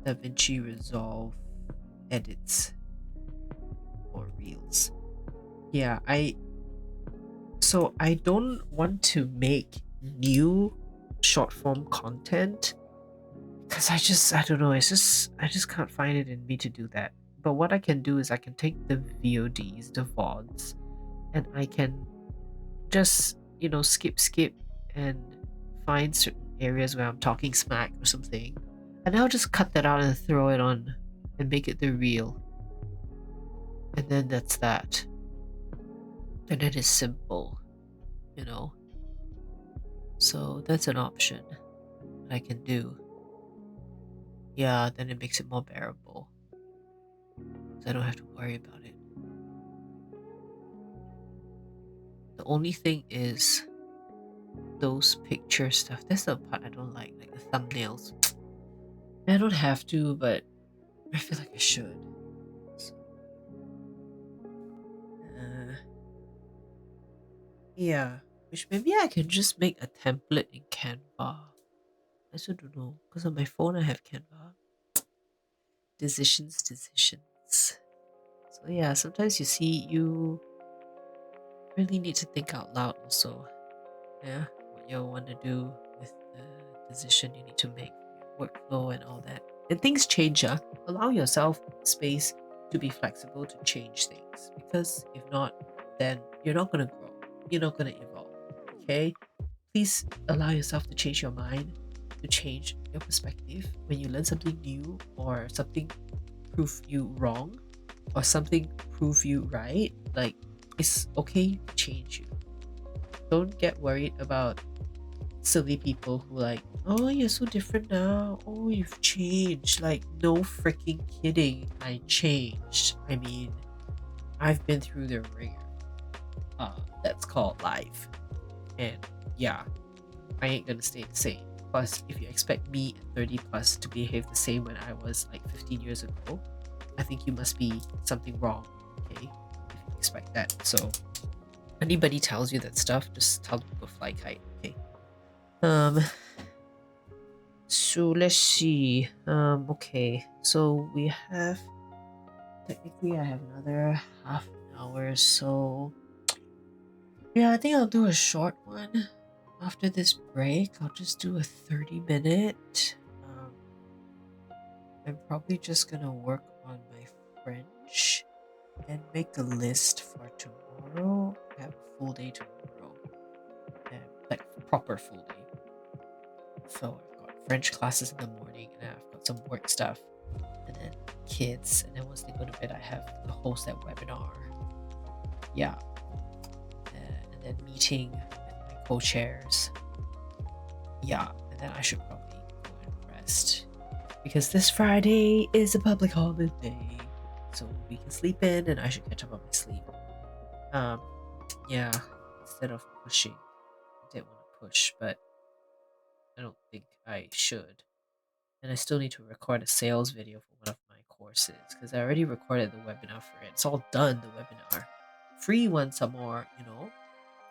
DaVinci Resolve edits or reels. Yeah, I don't want to make new short form content because I don't know, I just can't find it in me to do that. But what I can do is I can take the VODs, the VODs, and I can just skip and find certain areas where I'm talking smack or something, and I'll just cut that out and throw it on and make it the reel, and then that's that. And it is simple, you know. So that's an option I can do. Yeah, then it makes it more bearable. So I don't have to worry about it. The only thing is those picture stuff. That's the part I don't like the thumbnails. I don't have to, but I feel like I should. So, yeah, which maybe I can just make a template in Canva. I also don't know because on my phone I have Canva. Decisions. So yeah, sometimes you really need to think out loud also. Yeah, what you want to do with the decision you need to make, your workflow and all that. And things change. Allow yourself space to be flexible to change things, because if not, then you're not going to grow. You're not going to evolve. Okay? Please allow yourself to change your mind, to change your perspective when you learn something new or something prove you wrong or something prove you right. Like, it's okay to change you. Don't get worried about silly people who like, oh, you're so different now. Oh, you've changed. Like, no freaking kidding. I changed. I mean, I've been through the ringer. That's called life. And yeah, I ain't gonna stay the same. Plus, if you expect me at 30 plus to behave the same when I was like 15 years ago, I think you must be something wrong, okay? If you expect that. So, anybody tells you that stuff, just tell them to go fly kite, okay? So let's see. Okay. So we have technically I have another half an hour, so yeah, I think I'll do a short one. After this break, I'll just do a 30-minute. I'm probably just gonna work on my French and make a list for tomorrow. I have a full day tomorrow. And like proper full day. So I've got French classes in the morning and I've got some work stuff. And then kids. And then once they go to bed, I have to host that webinar. Yeah. And then meeting with my co-chairs. Yeah. And then I should probably go and rest. Because this Friday is a public holiday. So we can sleep in and I should catch up on my sleep. Yeah. Instead of pushing. I didn't want to push, but I don't think I should. And I still need to record a sales video for one of my courses because I already recorded the webinar for it. It's all done, the webinar. Free one some more, you know.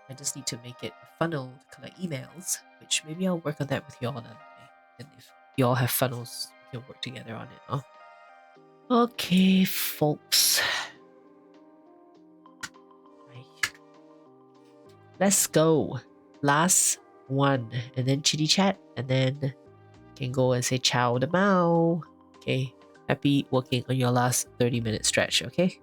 I just need to make it a funnel to collect emails, which maybe I'll work on that with y'all another day. And if y'all have funnels, we can work together on it, huh? Okay, folks. Right. Let's go. Last one. And then chitty chat. And then can go and say ciao to Mao. Okay. Happy working on your last 30-minute stretch, okay?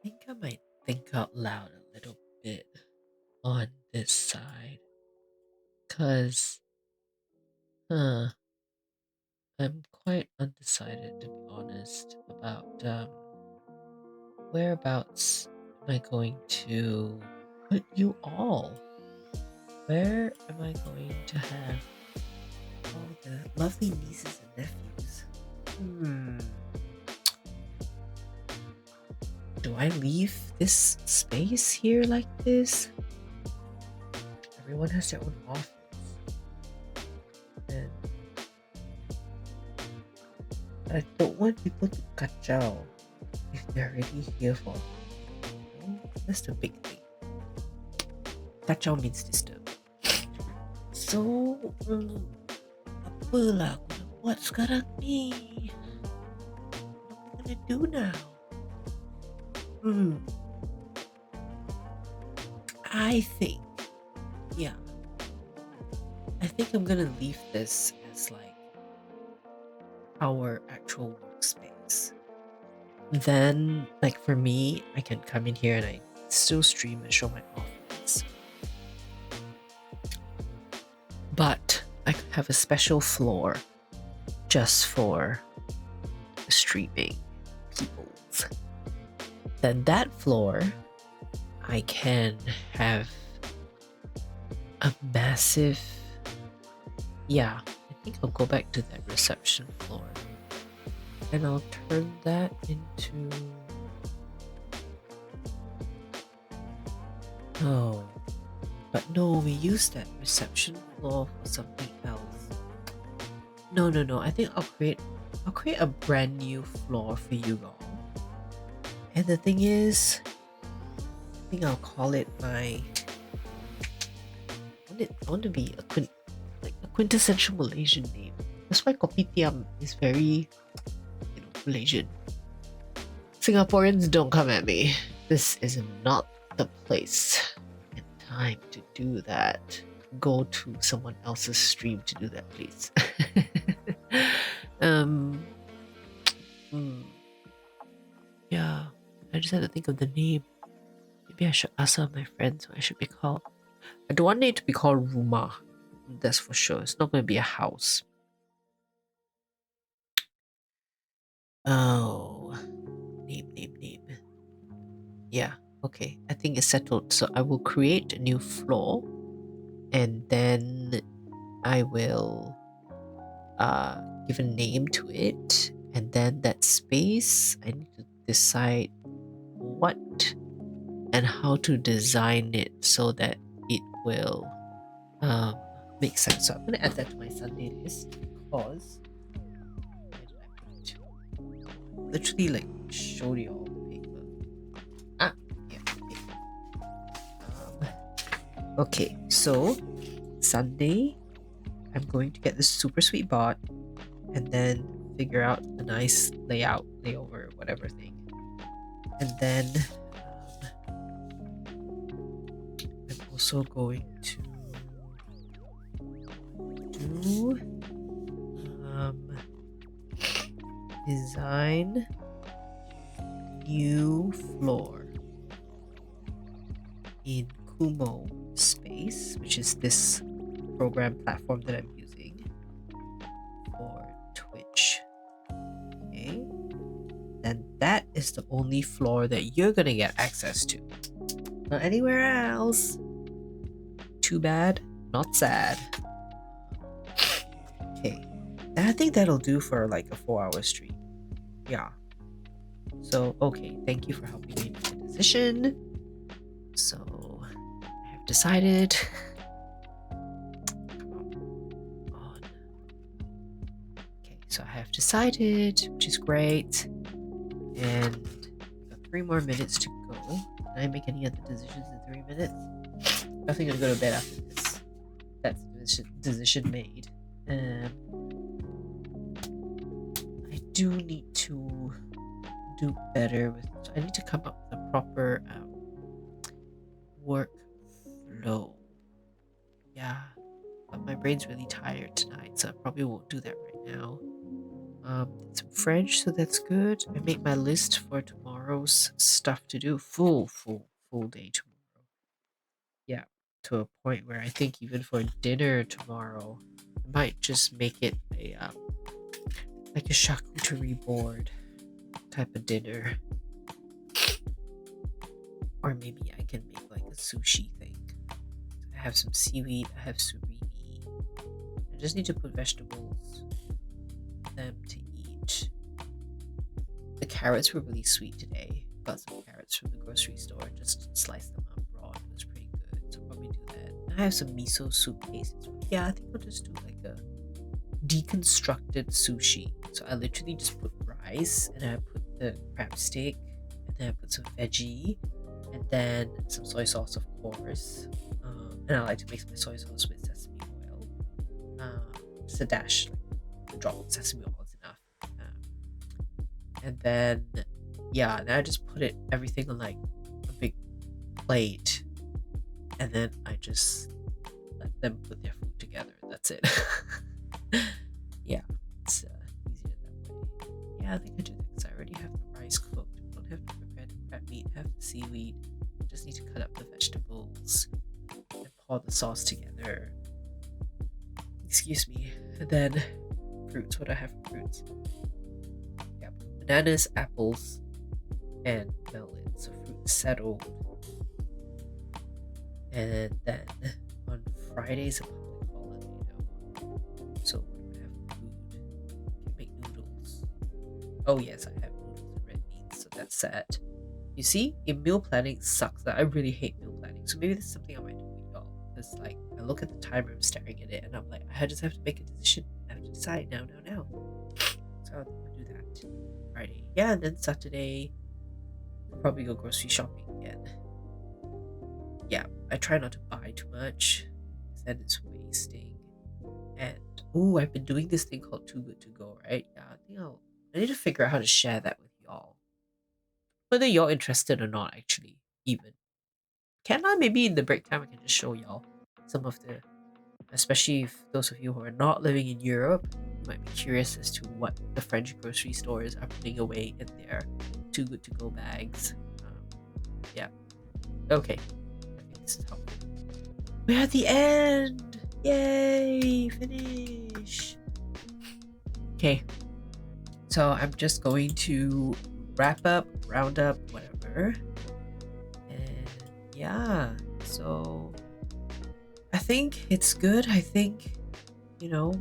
think I might think out loud a little bit on this side. Cause I'm quite undecided, to be honest, about whereabouts am I going to put you all? Where am I going to have all the lovely nieces and nephews? Do I leave this space here like this? Everyone has their own office. And I don't want people to kacau if they're already here for me. That's the big thing. Kacau means disturb. So, apalah aku nak buat sekarang ni? What am I gonna do now? I think I'm gonna leave this as like our actual workspace. Then, like for me, I can come in here and I still stream and show my office. But I could have a special floor just for the streaming peoples. Then that floor, I can have a massive... Yeah, I think I'll go back to that reception floor. And I'll turn that into... Oh, but no, we use that reception floor for something else. No. I think I'll create a brand new floor for you all. And the thing is, I think I'll call it my... I want to be a quintessential Malaysian name. That's why Kopitiam is very, Malaysian. Singaporeans, don't come at me. This is not the place and time to do that. Go to someone else's stream to do that, please. Yeah, I just had to think of the name. Maybe I should ask some of my friends what I should be called. I don't want it to be called Rumah. That's for sure. It's not going to be a house. Oh, name. Yeah, okay. I think it's settled. So I will create a new floor, and then I will give a name to it, and then that space I need to decide what and how to design it so that it will make sense. So I'm gonna add that to my Sunday list because literally like show you all the paper. Okay, so Sunday I'm going to get this super sweet bot and then figure out a nice layover, whatever thing. And then I'm also going to do design new floor in Kumo Space, which is this program platform that I'm using for Twitch. Okay, and that is the only floor that you're gonna get access to, not anywhere else. Too bad, not sad. Okay, and I think that'll do for like a 4-hour stream. Yeah. So, okay, thank you for helping me make a decision. So, I have decided. Come on. Okay, so I have decided, which is great. And I've got 3 more minutes to go. Can I make any other decisions in 3 minutes? Definitely gonna go to bed after this. That's decision made. I do need to do better with. So I need to come up with a proper work flow. Yeah, but my brain's really tired tonight, so I probably won't do that right now. Did some French, so that's good. I made my list for tomorrow. tomorrow's stuff to do. Full day tomorrow. Yeah, to a point where I think even for dinner tomorrow, I might just make it a like a charcuterie board type of dinner. Or maybe I can make like a sushi thing. I have some seaweed, I have surimi. I just need to put vegetables for them to eat. The carrots were really sweet today. Got some carrots from the grocery store, just sliced them up raw. It was pretty good, so I'll probably do that. I have some miso soup paste. Yeah, I think I'll just do like a deconstructed sushi. So I literally just put rice, and I put the crab stick, and then I put some veggie, and then some soy sauce, of course. And I like to mix my soy sauce with sesame oil. Just a dash, like a drop of sesame oil is enough. And then, yeah, then I just put everything on like a big plate, and then I just let them put their food together. That's it. Yeah, it's easier that way. Yeah, I think I do that because I already have the rice cooked. I don't have to prepare the crab meat. I have the seaweed. I just need to cut up the vegetables and pour the sauce together. Excuse me. And then fruits. What do I have for fruits? Yeah, bananas, apples, and melons. So fruit settled. And then on Fridays, a public holiday now. So what do I have for food? Can make noodles. Oh yes, I have noodles and red beans. So that's set. You see, in meal planning sucks. I really hate meal planning. So maybe that's something I might do with y'all. Because like I look at the timer, I'm staring at it, and I'm like, I just have to make a decision. I have to decide now. So I'll do that Friday. Yeah, and then Saturday, I'll probably go grocery shopping again. Yeah, I try not to buy too much, because then it's wasting. And I've been doing this thing called Too Good To Go, right? Yeah, I need to figure out how to share that with y'all. Whether you're interested or not, actually, even. Can I? Maybe in the break time I can just show y'all some of the, especially if those of you who are not living in Europe, you might be curious as to what the French grocery stores are putting away in their Too Good To Go bags. Yeah. Okay. I think this is helpful. We're at the end! Yay! Finish! Okay. So I'm just going to wrap up, round up, whatever. And yeah, so I think it's good. I think,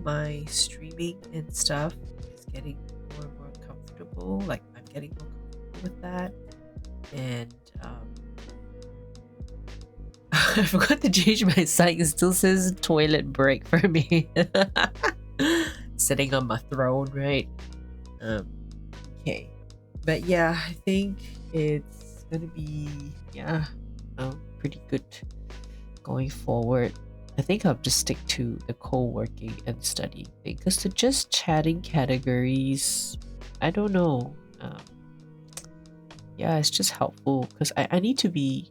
my streaming and stuff is getting more and more comfortable. Like, I'm getting more comfortable with that. And I forgot to change my site. It still says toilet break for me. Sitting on my throne, right? Okay. But yeah, I think it's gonna be pretty good going forward. I think I'll just stick to the co-working and studying thing, because the just chatting categories, I don't know. Yeah, it's just helpful because I need to be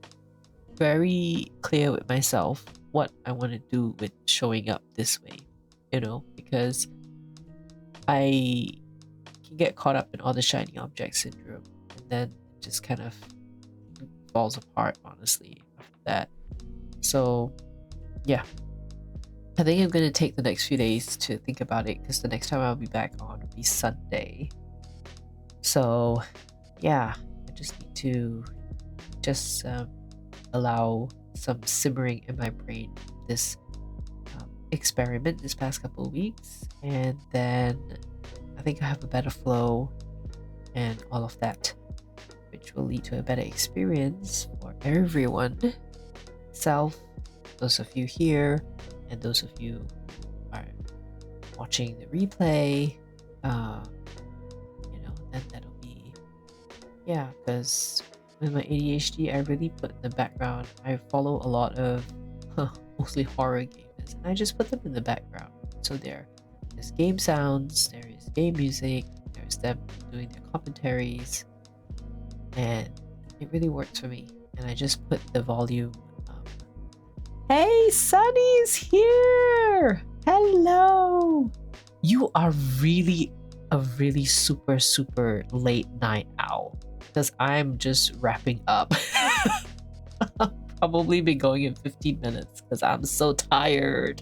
very clear with myself what I want to do with showing up this way, because I can get caught up in all the shiny object syndrome, and then it just kind of falls apart, honestly, after that. So yeah, I think I'm going to take the next few days to think about it, because the next time I'll be back on will be Sunday. So yeah, I just need to allow some simmering in my brain this experiment this past couple of weeks, and then I think I have a better flow and all of that, which will lead to a better experience for everyone. Those of you here, and those of you who are watching the replay, then that'll be, because with my ADHD, I really put in the background. I follow a lot of mostly horror gamers, and I just put them in the background. So there's game sounds, there is game music, there's them doing their commentaries, and it really works for me. And I just put the volume. Hey, Sunny's here! Hello! You are really a really super late night owl. because I'm just wrapping up. I'll probably be going in 15 minutes because I'm so tired.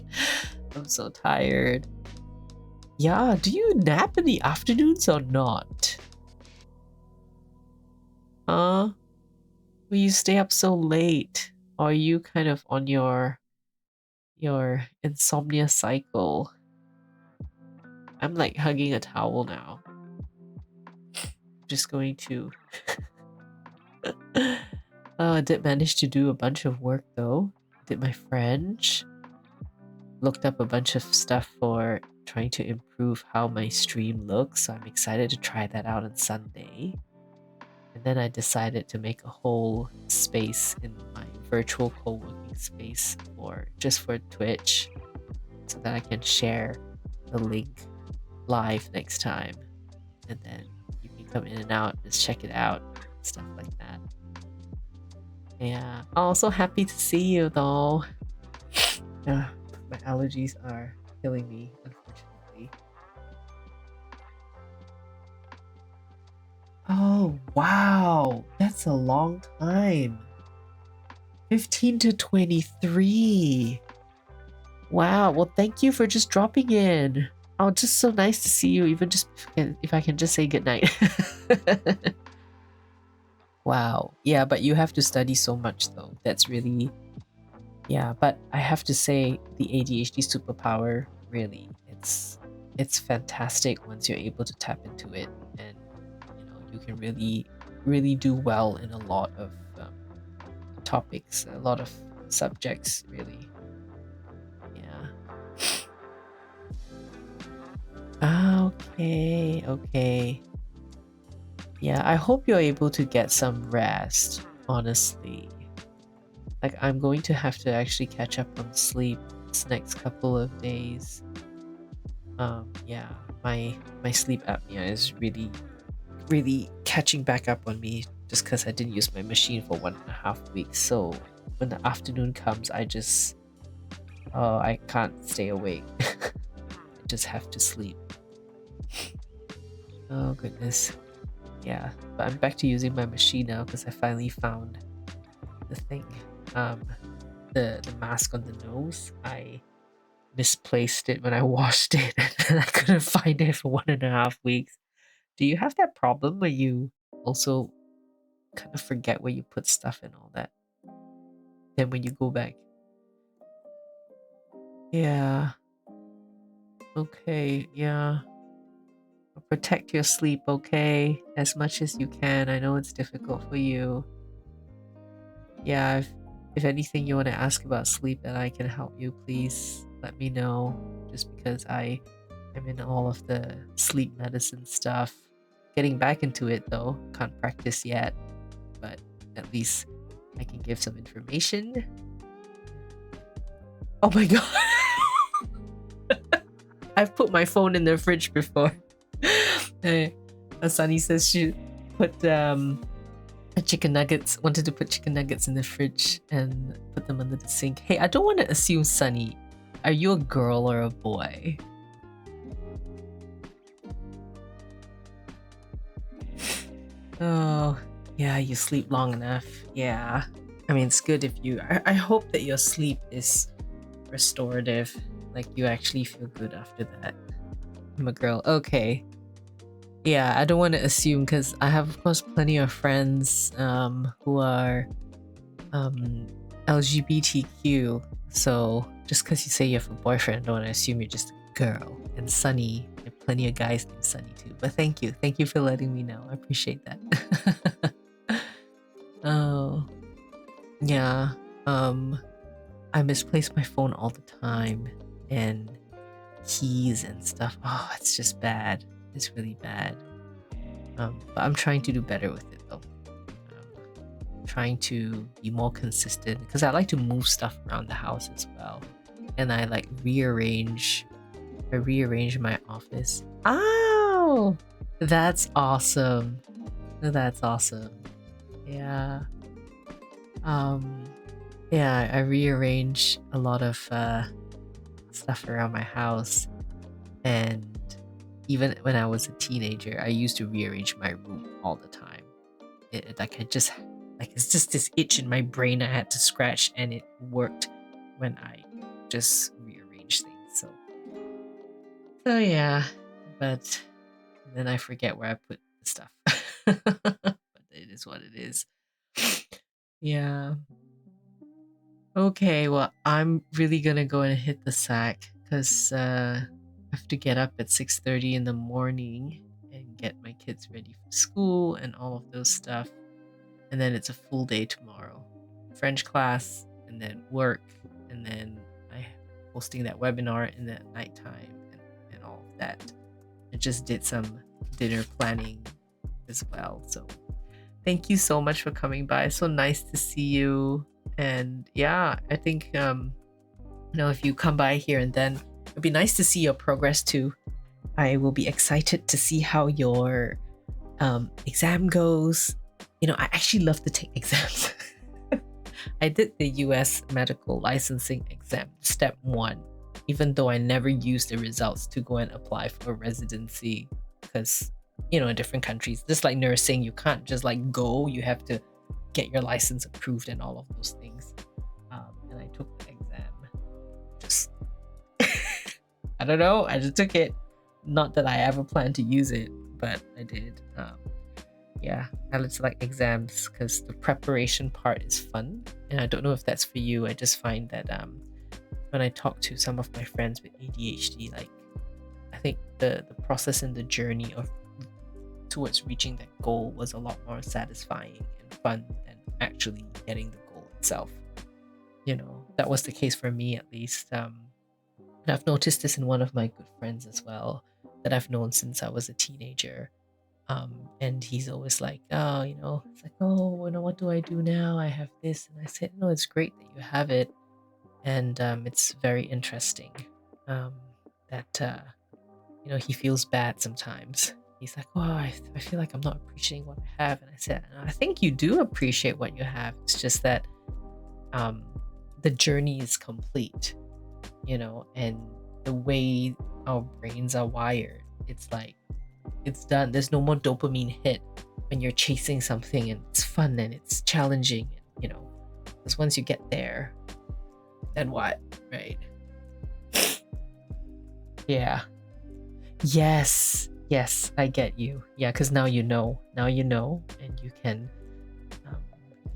I'm so tired. Yeah, do you nap in the afternoons or not? Will you stay up so late? Or are you kind of on your insomnia cycle? I'm like hugging a towel now. Just going to I did manage to do a bunch of work though. Did my French. Looked up a bunch of stuff for trying to improve how my stream looks, so I'm excited to try that out on Sunday. And then I decided to make a whole space in my virtual co-working space just for Twitch, so that I can share the link live next time. And then you can come in and out, just check it out, stuff like that. Yeah, also happy to see you though. My allergies are killing me, unfortunately. Oh, wow. That's a long time. 15 to 23. Wow. Well, thank you for just dropping in. Oh, just so nice to see you, even just if I can just say goodnight. Wow. Yeah, but you have to study so much though. That's really... Yeah, but I have to say the ADHD superpower, really, it's fantastic once you're able to tap into it, and you can really do well in a lot of topics, a lot of subjects, really. Yeah. Okay. Yeah, I hope you're able to get some rest, honestly. Like, I'm going to have to actually catch up on sleep this next couple of days. Yeah, my sleep apnea is really catching back up on me, just because I didn't use my machine for 1.5 weeks. So when the afternoon comes, I can't stay awake. I just have to sleep. Oh goodness. Yeah, but I'm back to using my machine now because I finally found the thing. The mask on the nose. I misplaced it when I washed it and I couldn't find it for 1.5 weeks. Do you have that problem where you also kind of forget where you put stuff and all that? Then when you go back. Yeah. Okay, yeah. Protect your sleep, okay? As much as you can. I know it's difficult for you. Yeah, if anything you want to ask about sleep and I can help you, please let me know. Just because I'm in all of the sleep medicine stuff. Getting back into it though. Can't practice yet. But at least I can give some information. Oh my god. I've put my phone in the fridge before. Sunny says she put chicken nuggets, wanted to put chicken nuggets in the fridge and put them under the sink. Hey, I don't want to assume, Sunny, are you a girl or a boy? Oh, yeah, you sleep long enough. Yeah. I mean, it's good if you... I hope that your sleep is restorative. Like, you actually feel good after that. I'm a girl. Okay. Yeah, I don't want to assume because I have, of course, plenty of friends who are LGBTQ. So just because you say you have a boyfriend, I don't want to assume you're just a girl. And Sunny, there are plenty of guys named Sunny too. But thank you for letting me know. I appreciate that. Oh, yeah. I misplace my phone all the time, and keys and stuff. Oh, it's just bad. It's really bad. But I'm trying to do better with it though. Trying to be more consistent because I like to move stuff around the house as well, and I like rearrange my office. Oh, that's awesome. That's awesome. Yeah. Yeah, I rearrange a lot of stuff around my house, and even when I was a teenager, I used to rearrange my room all the time. it's just this itch in my brain I had to scratch, and it worked when I just rearranged things. So yeah, but then I forget where I put the stuff. But it is what it is. Yeah. Okay, well, I'm really gonna go and hit the sack because I have to get up at 6:30 in the morning and get my kids ready for school and all of those stuff. And then it's a full day tomorrow. French class, and then work, and then I hosting that webinar in the nighttime and all of that. I just did some dinner planning as well. So thank you so much for coming by. So nice to see you. And yeah, I think if you come by here and then, it'd be nice to see your progress too. I will be excited to see how your exam goes. I actually love to take exams. I did the US medical licensing exam, step 1, even though I never used the results to go and apply for a residency, because in different countries, just like nursing, you can't just like go, you have to get your license approved and all of those things. And I took the exam. Just I don't know, I just took it. Not that I ever planned to use it, but I did. Yeah, I just like exams because the preparation part is fun. And I don't know if that's for you. I just find that when I talk to some of my friends with ADHD, like I think the process and the journey towards reaching that goal was a lot more satisfying and fun than actually getting the goal itself. That was the case for me at least. And I've noticed this in one of my good friends as well, that I've known since I was a teenager. And he's always like, oh, it's like, oh, what do I do now? I have this. And I said, no, it's great that you have it. And it's very interesting that, he feels bad sometimes. He's like, oh, I feel like I'm not appreciating what I have. And I said, I think you do appreciate what you have. It's just that the journey is complete, and the way our brains are wired, it's like, it's done. There's no more dopamine hit when you're chasing something and it's fun and it's challenging, and because once you get there, then what, right? Yeah. Yes, I get you. Yeah, because now you know, and you can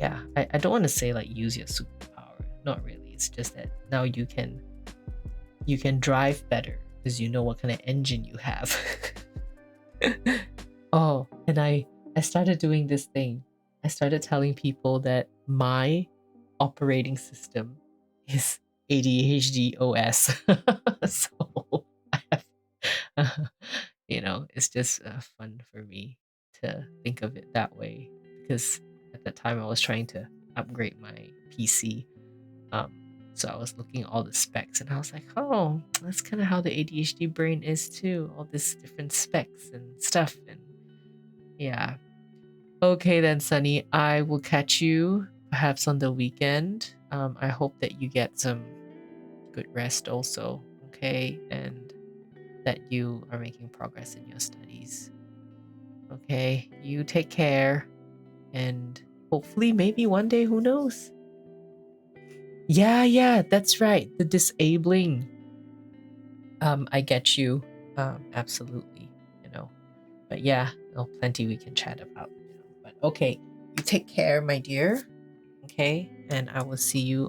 I don't want to say like use your superpower, not really. It's just that now you can drive better because you know what kind of engine you have. Oh, and I started doing this thing. I started telling people that my operating system is ADHD-OS. So I have, it's just fun for me to think of it that way, because at that time I was trying to upgrade my PC. So I was looking at all the specs and I was like, oh, that's kind of how the ADHD brain is too. All these different specs and stuff. And yeah. Okay then, Sunny, I will catch you perhaps on the weekend. I hope that you get some good rest also, okay? And that you are making progress in your studies. Okay, you take care, and hopefully maybe one day, who knows? Yeah, that's right. The disabling. I get you. Absolutely, But yeah, plenty we can chat about, But okay, you take care, my dear. Okay, and I will see you